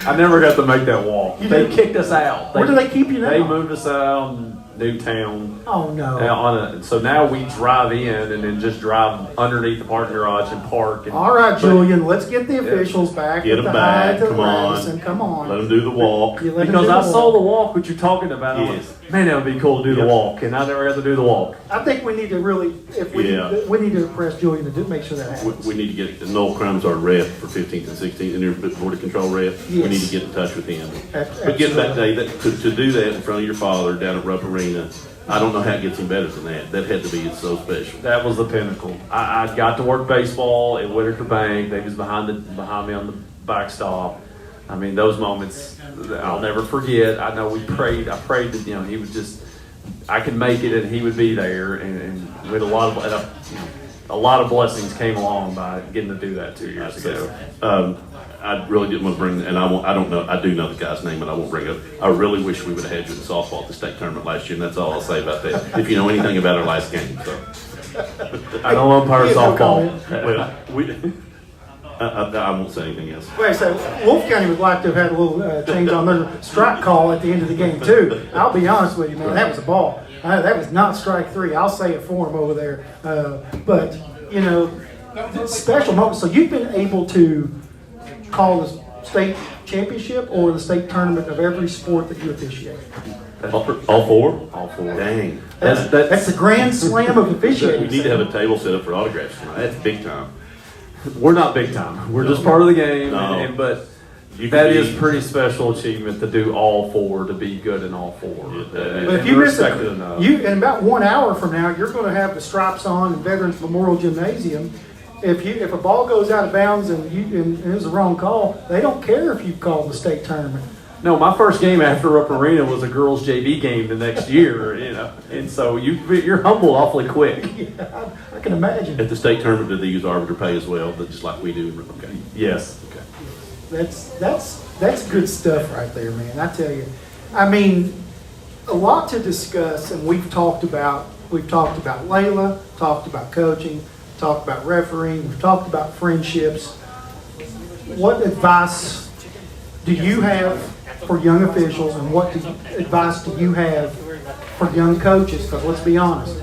I never got to make that walk. You They didn't? kicked us out. Where do they keep you now? They moved us out in Newtown. Oh, no. So now we drive in and then just drive underneath the parking garage and park. And, All right, but- Julian, let's get the officials back. Get at them the back. Hyatt, Come on. Radisson. Come on. Let them do the walk. You let them Because do I the saw walk. the walk, what you're talking about. I'm Yes. like, man, that would be cool to do the Yes. walk. And I never got to do the walk. I think we need to really, we need to press Julian to make sure that happens. We need to get Noel Crumb's our rep for 15th and 16th, and your Board of Control rep. We Yes. need to get in touch with him. Ab- But get back, absolutely. Dave, to do that in front of your father down at Rupp Arena, I don't know how it gets any better than that. That had to be so special. That was the pinnacle. I got to work baseball at Whitaker Bank. They was behind me on the backstop. I mean, those moments I'll never forget. I know we prayed. I prayed that he would just, I could make it and he would be there. And with a lot of blessings came along by getting to do that 2 years ago. I really didn't want to bring, and I don't know, I do know the guy's name, but I won't bring it up. I really wish we would have had you in softball at the state tournament last year, and that's all I'll say about that. If you know anything about our last game, so. I don't umpire He has no softball. Well, I won't say anything else. Wait, so Wolf County would like to have had a little change on their strike call at the end of the game too. I'll be honest with you, man, that was a ball. That was not strike three. I'll say it for him over there. But special moments. So you've been able to call the state championship or the state tournament of every sport that you officiate. All four? All four. Dang. That's the grand slam of We officiating. need to have a table set up for autographs tonight. That's big time. We're not big time. We're just part of the game. No. But You that could is be- pretty special achievement to do all four, to be good in all four. Yeah, that is. But if And you miss respected it, enough. in about 1 hour from now, you're going to have the stripes on in Veterans Memorial Gymnasium. If a ball goes out of bounds and it was a wrong call, they don't care if you called the state tournament. No, my first game after Rupp Arena was a girls' JV game the next year, and so you're humbled awfully quick. Yeah, I can imagine. At the state tournament, do they use arbiter pay as well, just like we do? Okay. Yes. Okay. That's good stuff right there, man. I tell you. I mean, a lot to discuss, and we've talked about Layla, talked about coaching, talked about refereeing, we've talked about friendships. What advice do you have for young officials, and what advice do you have for young coaches? Because let's be honest,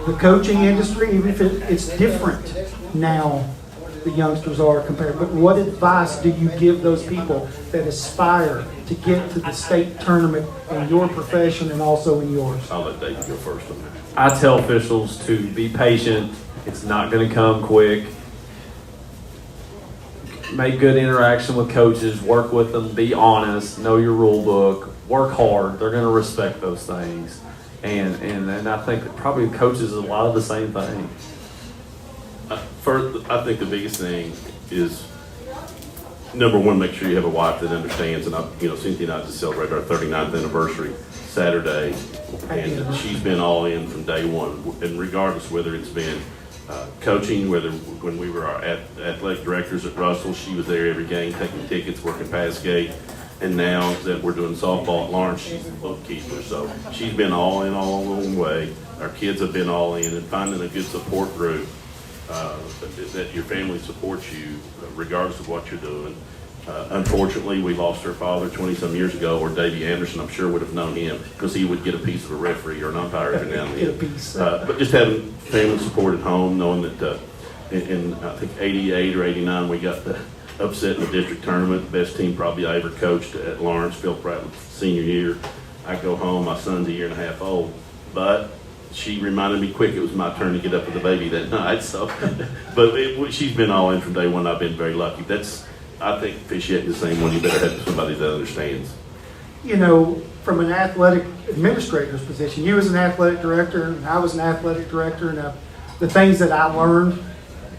the coaching industry, even if it's different now, the youngsters are compared. But what advice do you give those people that aspire to get to the state tournament in your profession and also in yours? I'll let David go first on that. I tell officials to be patient. It's not going to come quick. Make good interaction with coaches. Work with them. Be honest. Know your rule book. Work hard. They're going to respect those things. And I think that probably coaches is a lot of the same thing. First, I think the biggest thing is, number one, make sure you have a wife that understands. And Cynthia and I just celebrated our 39th anniversary Saturday, and she's been all in from day one. And regardless whether it's been coaching, whether when we were our athletic directors at Russell, she was there every game, taking tickets, working past gate. And now that we're doing softball at Lawrence, she's the bookkeeper. So she's been all in all along the way. Our kids have been all in, and finding a good support group that your family supports you regardless of what you're doing. Unfortunately, we lost her father 20-some years ago, or Davey Anderson, I'm sure would have known him because he would get a piece of a referee or an umpire every now and Get a then. piece. But just having family support at home, knowing that in I think 88 or 89, we got upset in the district tournament, the best team probably I ever coached at Lawrence, Phil Pratt's senior year. I go home, my son's a year and a half old, but she reminded me quick it was my turn to get up with the baby that night. So, but she's been all in from day one. I've been very lucky. I think officiating the same one. You better have somebody that understands. You know, from an athletic administrator's position, you as an athletic director, and I was an athletic director, and the things that I learned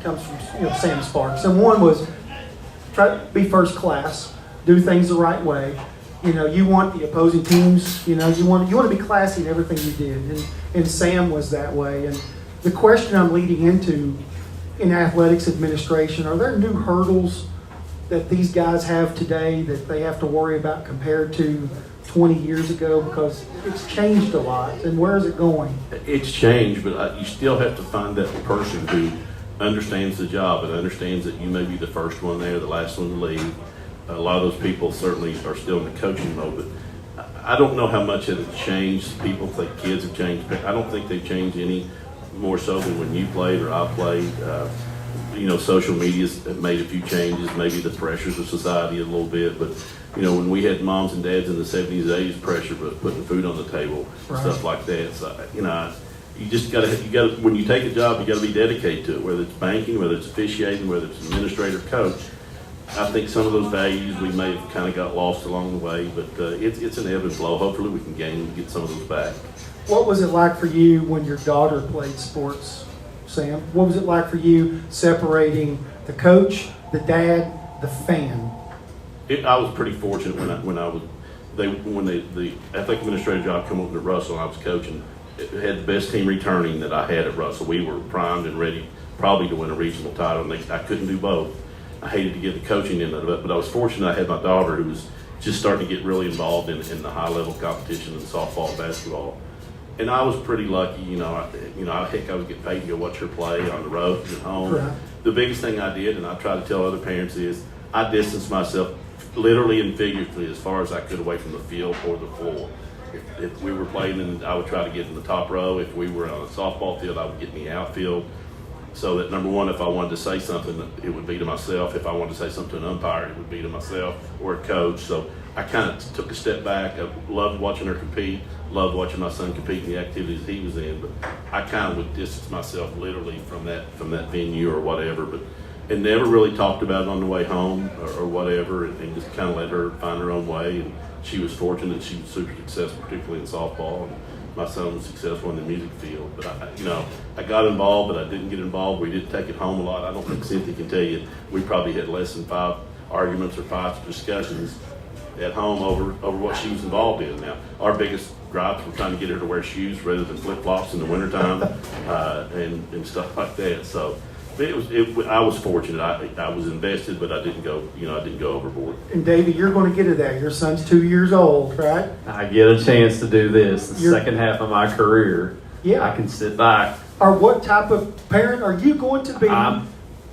comes from Sam Sparks. And one was try to be first class, do things the right way. You want the opposing teams. You want to be classy in everything you did, and Sam was that way. And the question I'm leading into in athletics administration: are there new hurdles that these guys have today that they have to worry about compared to 20 years ago? Because it's changed a lot. And where is it going? It's changed, but you still have to find that person who understands the job and understands that you may be the first one there, the last one to leave. A lot of those people certainly are still in the coaching mode, but I don't know how much it has changed. People think kids have changed. I don't think they've changed any more so than when you played or I played. Social media's made a few changes, maybe the pressures of society a little bit, but when we had moms and dads in the 70s, 80s, pressure was putting food on the table, right, stuff like that. So, you just gotta, when you take a job, you gotta be dedicated to it, whether it's banking, whether it's officiating, whether it's administrator, coach. I think some of those values we may have kind of got lost along the way, but it's an ebb and flow. Hopefully we can get some of those back. What was it like for you when your daughter played sports, Sam? What was it like for you separating the coach, the dad, the fan? I was pretty fortunate when the athletic administrator job came open at Russell and I was coaching. It had the best team returning that I had at Russell. We were primed and ready probably to win a regional title, and I couldn't do both. I hated to get the coaching end of it, but I was fortunate I had my daughter who was just starting to get really involved in the high-level competition in softball and basketball. And I was pretty lucky, heck, I was getting paid to go watch her play on the road and at home. Right. The biggest thing I did, and I try to tell other parents, is I distanced myself literally and figuratively as far as I could away from the field or the floor. If we were playing, I would try to get in the top row. If we were on a softball field, I would get in the outfield. So that, number one, if I wanted to say something, it would be to myself. If I wanted to say something to an umpire, it would be to myself or a coach. So I kind of took a step back. I loved watching her compete, loved watching my son compete in the activities he was in, but I kind of would distance myself literally from that venue or whatever, and never really talked about it on the way home or whatever, and just kind of let her find her own way. And she was fortunate. She was super successful, particularly in softball. And my son was successful in the music field, but I got involved, but I didn't get involved. We didn't take it home a lot. I don't think Cynthia can tell you. We probably had less than 5 arguments or 5 discussions at home over what she was involved in. Now, our biggest gripes were trying to get her to wear shoes rather than flip-flops in the wintertime and stuff like that. So I was fortunate. I was invested, but I didn't go overboard. And Davey, you're going to get to that. Your son's 2 years old, right? I get a chance to do this the second half of my career. Yeah. I can sit back. Or what type of parent are you going to be? I'm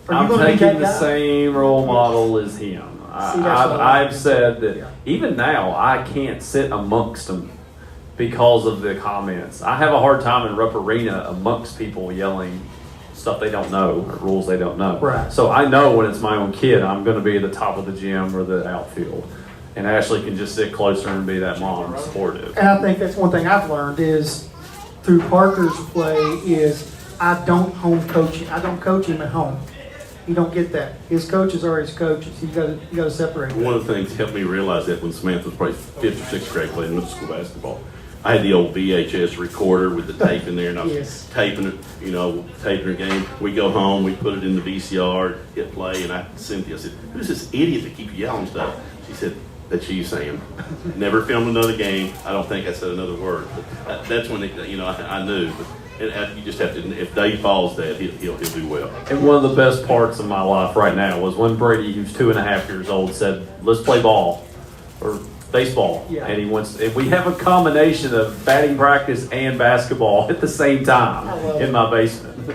going to be taking that the guy? same role model as him. I've said that even now I can't sit amongst them because of the comments. I have a hard time in Rupp Arena amongst people yelling stuff they don't know or rules they don't know. Right. So I know when it's my own kid, I'm going to be at the top of the gym or the outfield. And Ashley can just sit closer and be that mom supportive. And I think that's one thing I've learned is through Parker's play is I don't home coach him. I don't coach him at home. You don't get that. His coaches are his coaches. You got to separate that. One of the things that helped me realize that when Samantha was probably 5th or 6th grade playing middle school basketball, I had the old VHS recorder with the tape in there, and I was Yes. taping it, taping her game. We go home, we put it in the VCR, hit play, and Cynthia said, "Who's this idiot that keeps yelling stuff?" She said, "That's you, Sam." Never filmed another game. I don't think I said another word. But that's when I knew. But you just have to. If Dave follows that, he'll do well. And one of the best parts of my life right now was when Brady, who's 2.5 years old, said, "Let's play ball or baseball." Yeah. And we have a combination of batting practice and basketball at the same time in my basement.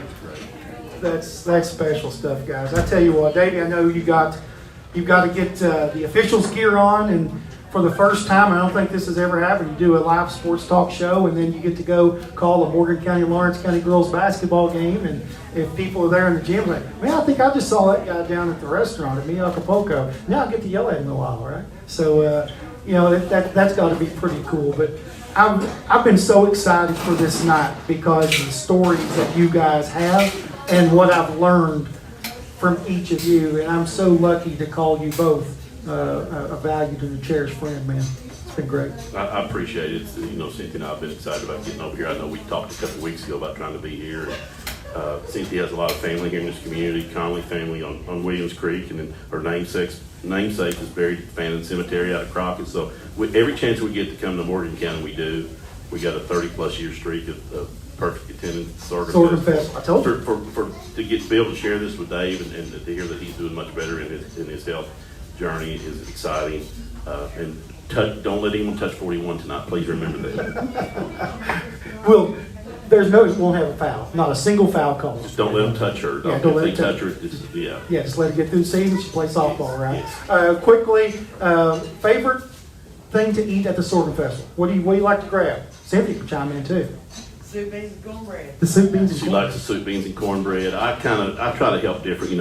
That's special stuff, guys. I tell you what, Davey, I know you got you've got to get the officials gear on, and for the first time, I don't think this has ever happened, you do a live sports talk show, and then you get to go call a Morgan County Lawrence County girls basketball game, and if people are there in the gym, like, man, I think I just saw that guy down at the restaurant at Acapulco. Now I get to yell at him in a while, right? So, that's got to be pretty cool. But I've been so excited for this night because of the stories that you guys have and what I've learned from each of you, and I'm so lucky to call you both a valued and a cherished friend, man. It's been great. I appreciate it. Cynthia and I have been excited about getting over here. I know we talked a couple weeks ago about trying to be here. Cynthia has a lot of family here in this community, Conley family on Williams Creek, and then her namesake is buried at Fannin Cemetery out of Crockett. So every chance we get to come to Morgan County, we do. We got a 30-plus year streak of perfect attendance at Sorghum Fest. I told you. To be able to share this with Dave and to hear that he's doing much better in his health journey is exciting. And don't let anyone touch 41 tonight. Please remember that. Well, won't have a foul. Not a single foul call. Just don't let them touch her. Yeah, don't let if they them touch her. Yeah, just let her get through the season. She plays softball, right? Yes. Quickly, favorite thing to eat at the Sorghum Festival? What do you like to grab? Cynthia can chime in too. Soup, beans, and cornbread. The soup, beans, and She cornbread. likes the soup, beans, and cornbread. I try to help different.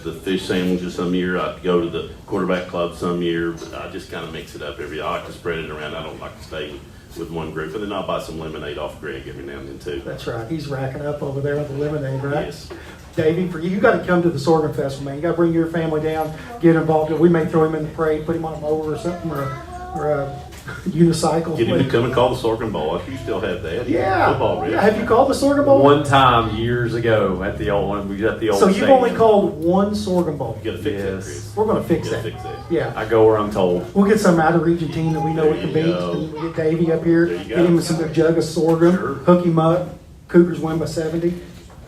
The fish sandwiches some year. I go to the quarterback club some year, but I just kind of mix it up every year. I like to spread it around. I don't like to stay with one group, and then I'll buy some lemonade off Greg every now and then too. That's right. He's racking up over there with the lemonade, right? Yes. Davey, for you got to come to the Sorghum Festival, man. You got to bring your family down, get involved. We may throw him in the parade, put him on a mower or something, or a unicycle. Get him to come and call the Sorghum Bowl. You still have that. Yeah. Football, really. Have you called the Sorghum Bowl? One time years ago at the old one, we got the old. So you've stadium. only called one Sorghum Bowl. You got to fix that, Yes. Chris. We're going to fix You gotta that. fix that. Yeah. I go where I'm told. We'll get some out-of-region team that we know we can There beat. you go. And we get Davey up here, There you get go. him some jug of sorghum, Sure. hook him up. Cougars win by 70,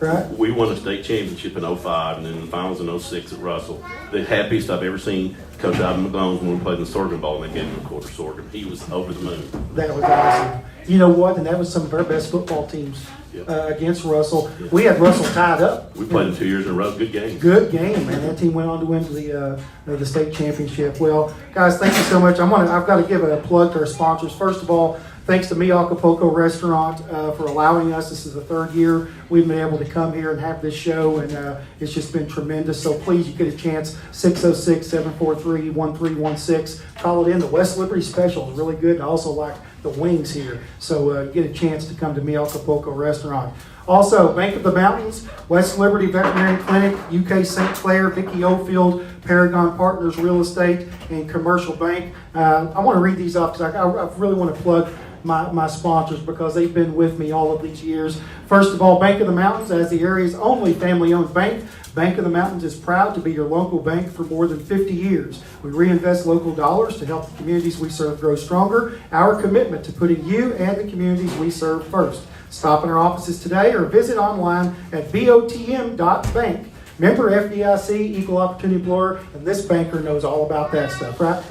right? We won a state championship in 05 and then the finals in 06 at Russell. The happiest I've ever seen Coach Ivan McGlones when we played in the Sorghum Bowl and they gave him a quarter sorghum. He was over the moon. That was awesome. You know what? And that was some of our best football teams Yeah. against Russell. Yeah. We had Russell tied up. We played him 2 years in a row. Good game. Good game, man. That team went on to win the state championship. Well, guys, thank you so much. I've got to give a plug to our sponsors. First of all, thanks to Me Acapulco Restaurant for allowing us. This is the third year we've been able to come here and have this show, and it's just been tremendous. So please, you get a chance, 606-743-1316. Call it in. The West Liberty Special is really good. And I also like the wings here. So get a chance to come to Me Acapulco Restaurant. Also, Bank of the Mountains, West Liberty Veterinary Clinic, UK St. Clair, Vicky Oldfield, Paragon Partners Real Estate, and Commercial Bank. I want to read these off because I really want to plug my sponsors because they've been with me all of these years. First of all, Bank of the Mountains, as the area's only family-owned bank, Bank of the Mountains is proud to be your local bank for more than 50 years. We reinvest local dollars to help the communities we serve grow stronger. Our commitment to putting you and the communities we serve first. Stop in our offices today or visit online at botm.bank. Member FDIC, Equal Opportunity Employer, and this banker knows all about that stuff, right?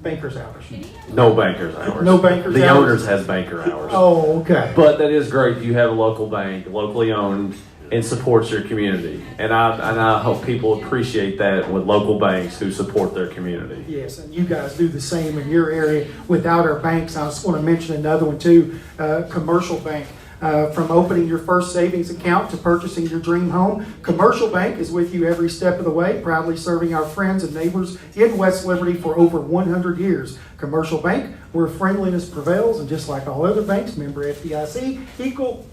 Banker's hours. No banker's hours. No banker's the hours? owners has banker hours. Oh, okay. But that is great. You have a local bank, locally owned, and supports your community. And I hope people appreciate that with local banks who support their community. Yes, and you guys do the same in your area without our banks. I just want to mention another one too, Commercial Bank. From opening your first savings account to purchasing your dream home, Commercial Bank is with you every step of the way, proudly serving our friends and neighbors in West Liberty for over 100 years. Commercial Bank, where friendliness prevails, and just like all other banks, member FDIC, equal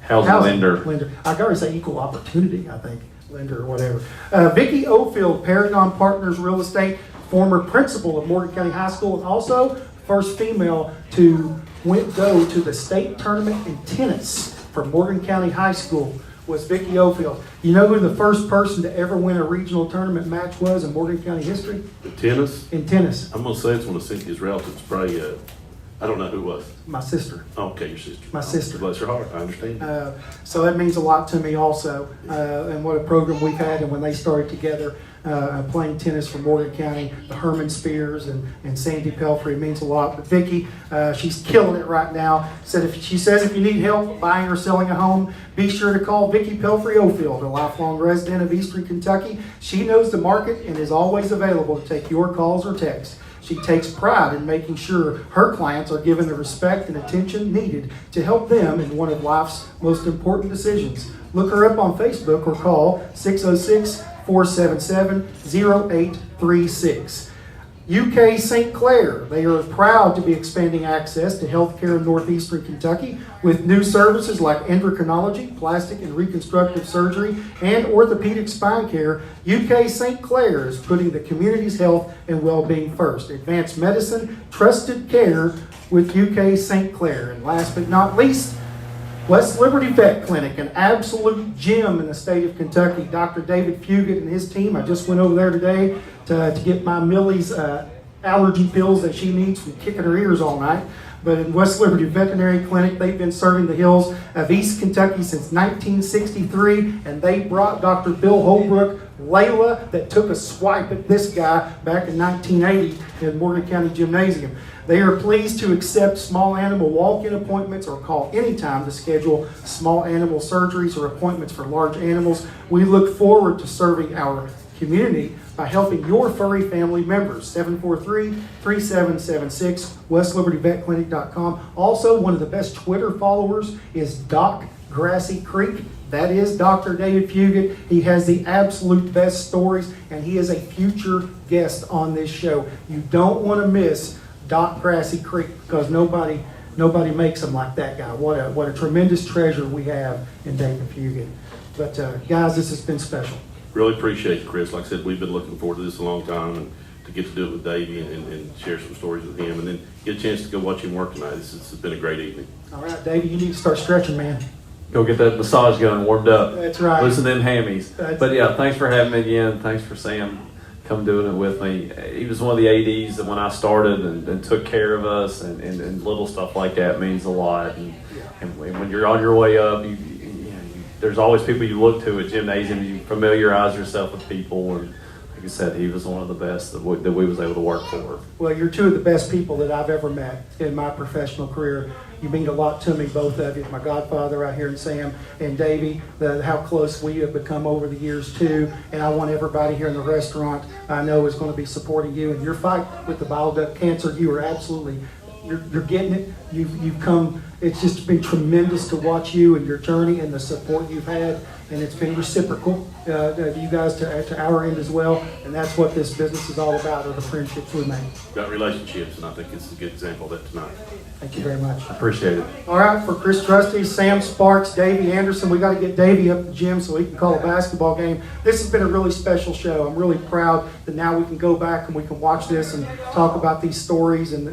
Housing lender. I gotta say equal opportunity, I think, lender or whatever. Vicky Oldfield, Paragon Partners Real Estate, former principal of Morgan County High School, and also first female to go to the state tournament in tennis for Morgan County High School was Vicky Oldfield. You know who the first person to ever win a regional tournament match was in Morgan County history? The tennis. In tennis, I'm gonna say it's one of Cynthia's relatives. Probably. I don't know who it was. my sister. Oh, okay, your sister. My sister. Bless her heart. I understand. So that means a lot to me also, and what a program we've had. And when they started together, playing tennis for Morgan County, the Herman Spears and Sandy Pelfrey. It means a lot. But Vicki, she's killing it right now. She says if you need help buying or selling a home, be sure to call Vicki Pelfrey Ofield, a lifelong resident of Eastern Kentucky. She knows the market and is always available to take your calls or texts. She takes pride in making sure her clients are given the respect and attention needed to help them in one of life's most important decisions. Look her up on Facebook or call 606-477-0836. UK St. Clair, they are proud to be expanding access to healthcare in northeastern Kentucky with new services like endocrinology, plastic and reconstructive surgery, and orthopedic spine care. UK St. Clair is putting the community's health and well-being first. Advanced medicine, trusted care with UK St. Clair. And last but not least, West Liberty Vet Clinic, an absolute gem in the state of Kentucky. Dr. David Fugit and his team, I just went over there today to get my Millie's allergy pills that she needs from kicking her ears all night. But in West Liberty Veterinary Clinic, they've been serving the hills of East Kentucky since 1963, and they brought Dr. Bill Holbrook, Layla, that took a swipe at this guy back in 1980 in Morgan County Gymnasium. They are pleased to accept small animal walk-in appointments or call anytime to schedule small animal surgeries or appointments for large animals. We look forward to serving our community by helping your furry family members. 743-3776, westlibertyvetclinic.com. Also, one of the best Twitter followers is Doc Grassy Creek. That is Dr. David Fugit. He has the absolute best stories, and he is a future guest on this show. You don't want to miss Doc Grassy Creek because nobody makes them like that guy. What a tremendous treasure we have in David Fugit. But guys, this has been special. Really appreciate it, Chris. Like I said, we've been looking forward to this a long time, and to get to do it with Davey and share some stories with him, and then get a chance to go watch him work tonight. This has been a great evening. All right, Davey, you need to start stretching, man. Go get that massage gun warmed up. That's right. Loosen them hammies. But yeah, thanks for having me again. Thanks for Sam come doing it with me. He was one of the ADs that when I started and took care of us, and little stuff like that means a lot. And when you're on your way up, there's always people you look to at gymnasium. You familiarize yourself with people, and like I said, he was one of the best that we was able to work for. Well, you're two of the best people that I've ever met in my professional career. You mean a lot to me, both of you. My godfather right here, and Sam and Davey, how close we have become over the years too. And I want everybody here in the restaurant I know is going to be supporting you in your fight with the bile duct cancer. You are absolutely, you're getting it. You've come. It's just been tremendous to watch you and your journey and the support you've had, and it's been reciprocal. You guys to our end as well, and that's what this business is all about, are the friendships we make. Got relationships, and I think it's a good example of that tonight. Thank you very much. I appreciate it. All right, for Chris Trusty, Sam Sparks, Davey Anderson, we got to get Davey up at the gym so he can call a basketball game. This has been a really special show. I'm really proud that now we can go back and we can watch this and talk about these stories and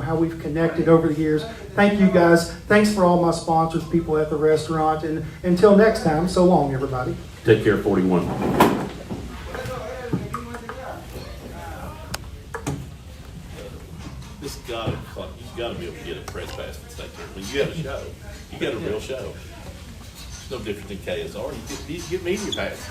how we've connected over the years. Thank you guys. Thanks for all my sponsors, people at the restaurant, and until next time, so long, everybody. Take care, 41. This got to, you've got to be able to get a press pass at the state tournament. You got a show. You got a real show. It's no different than KSR. You get media pass.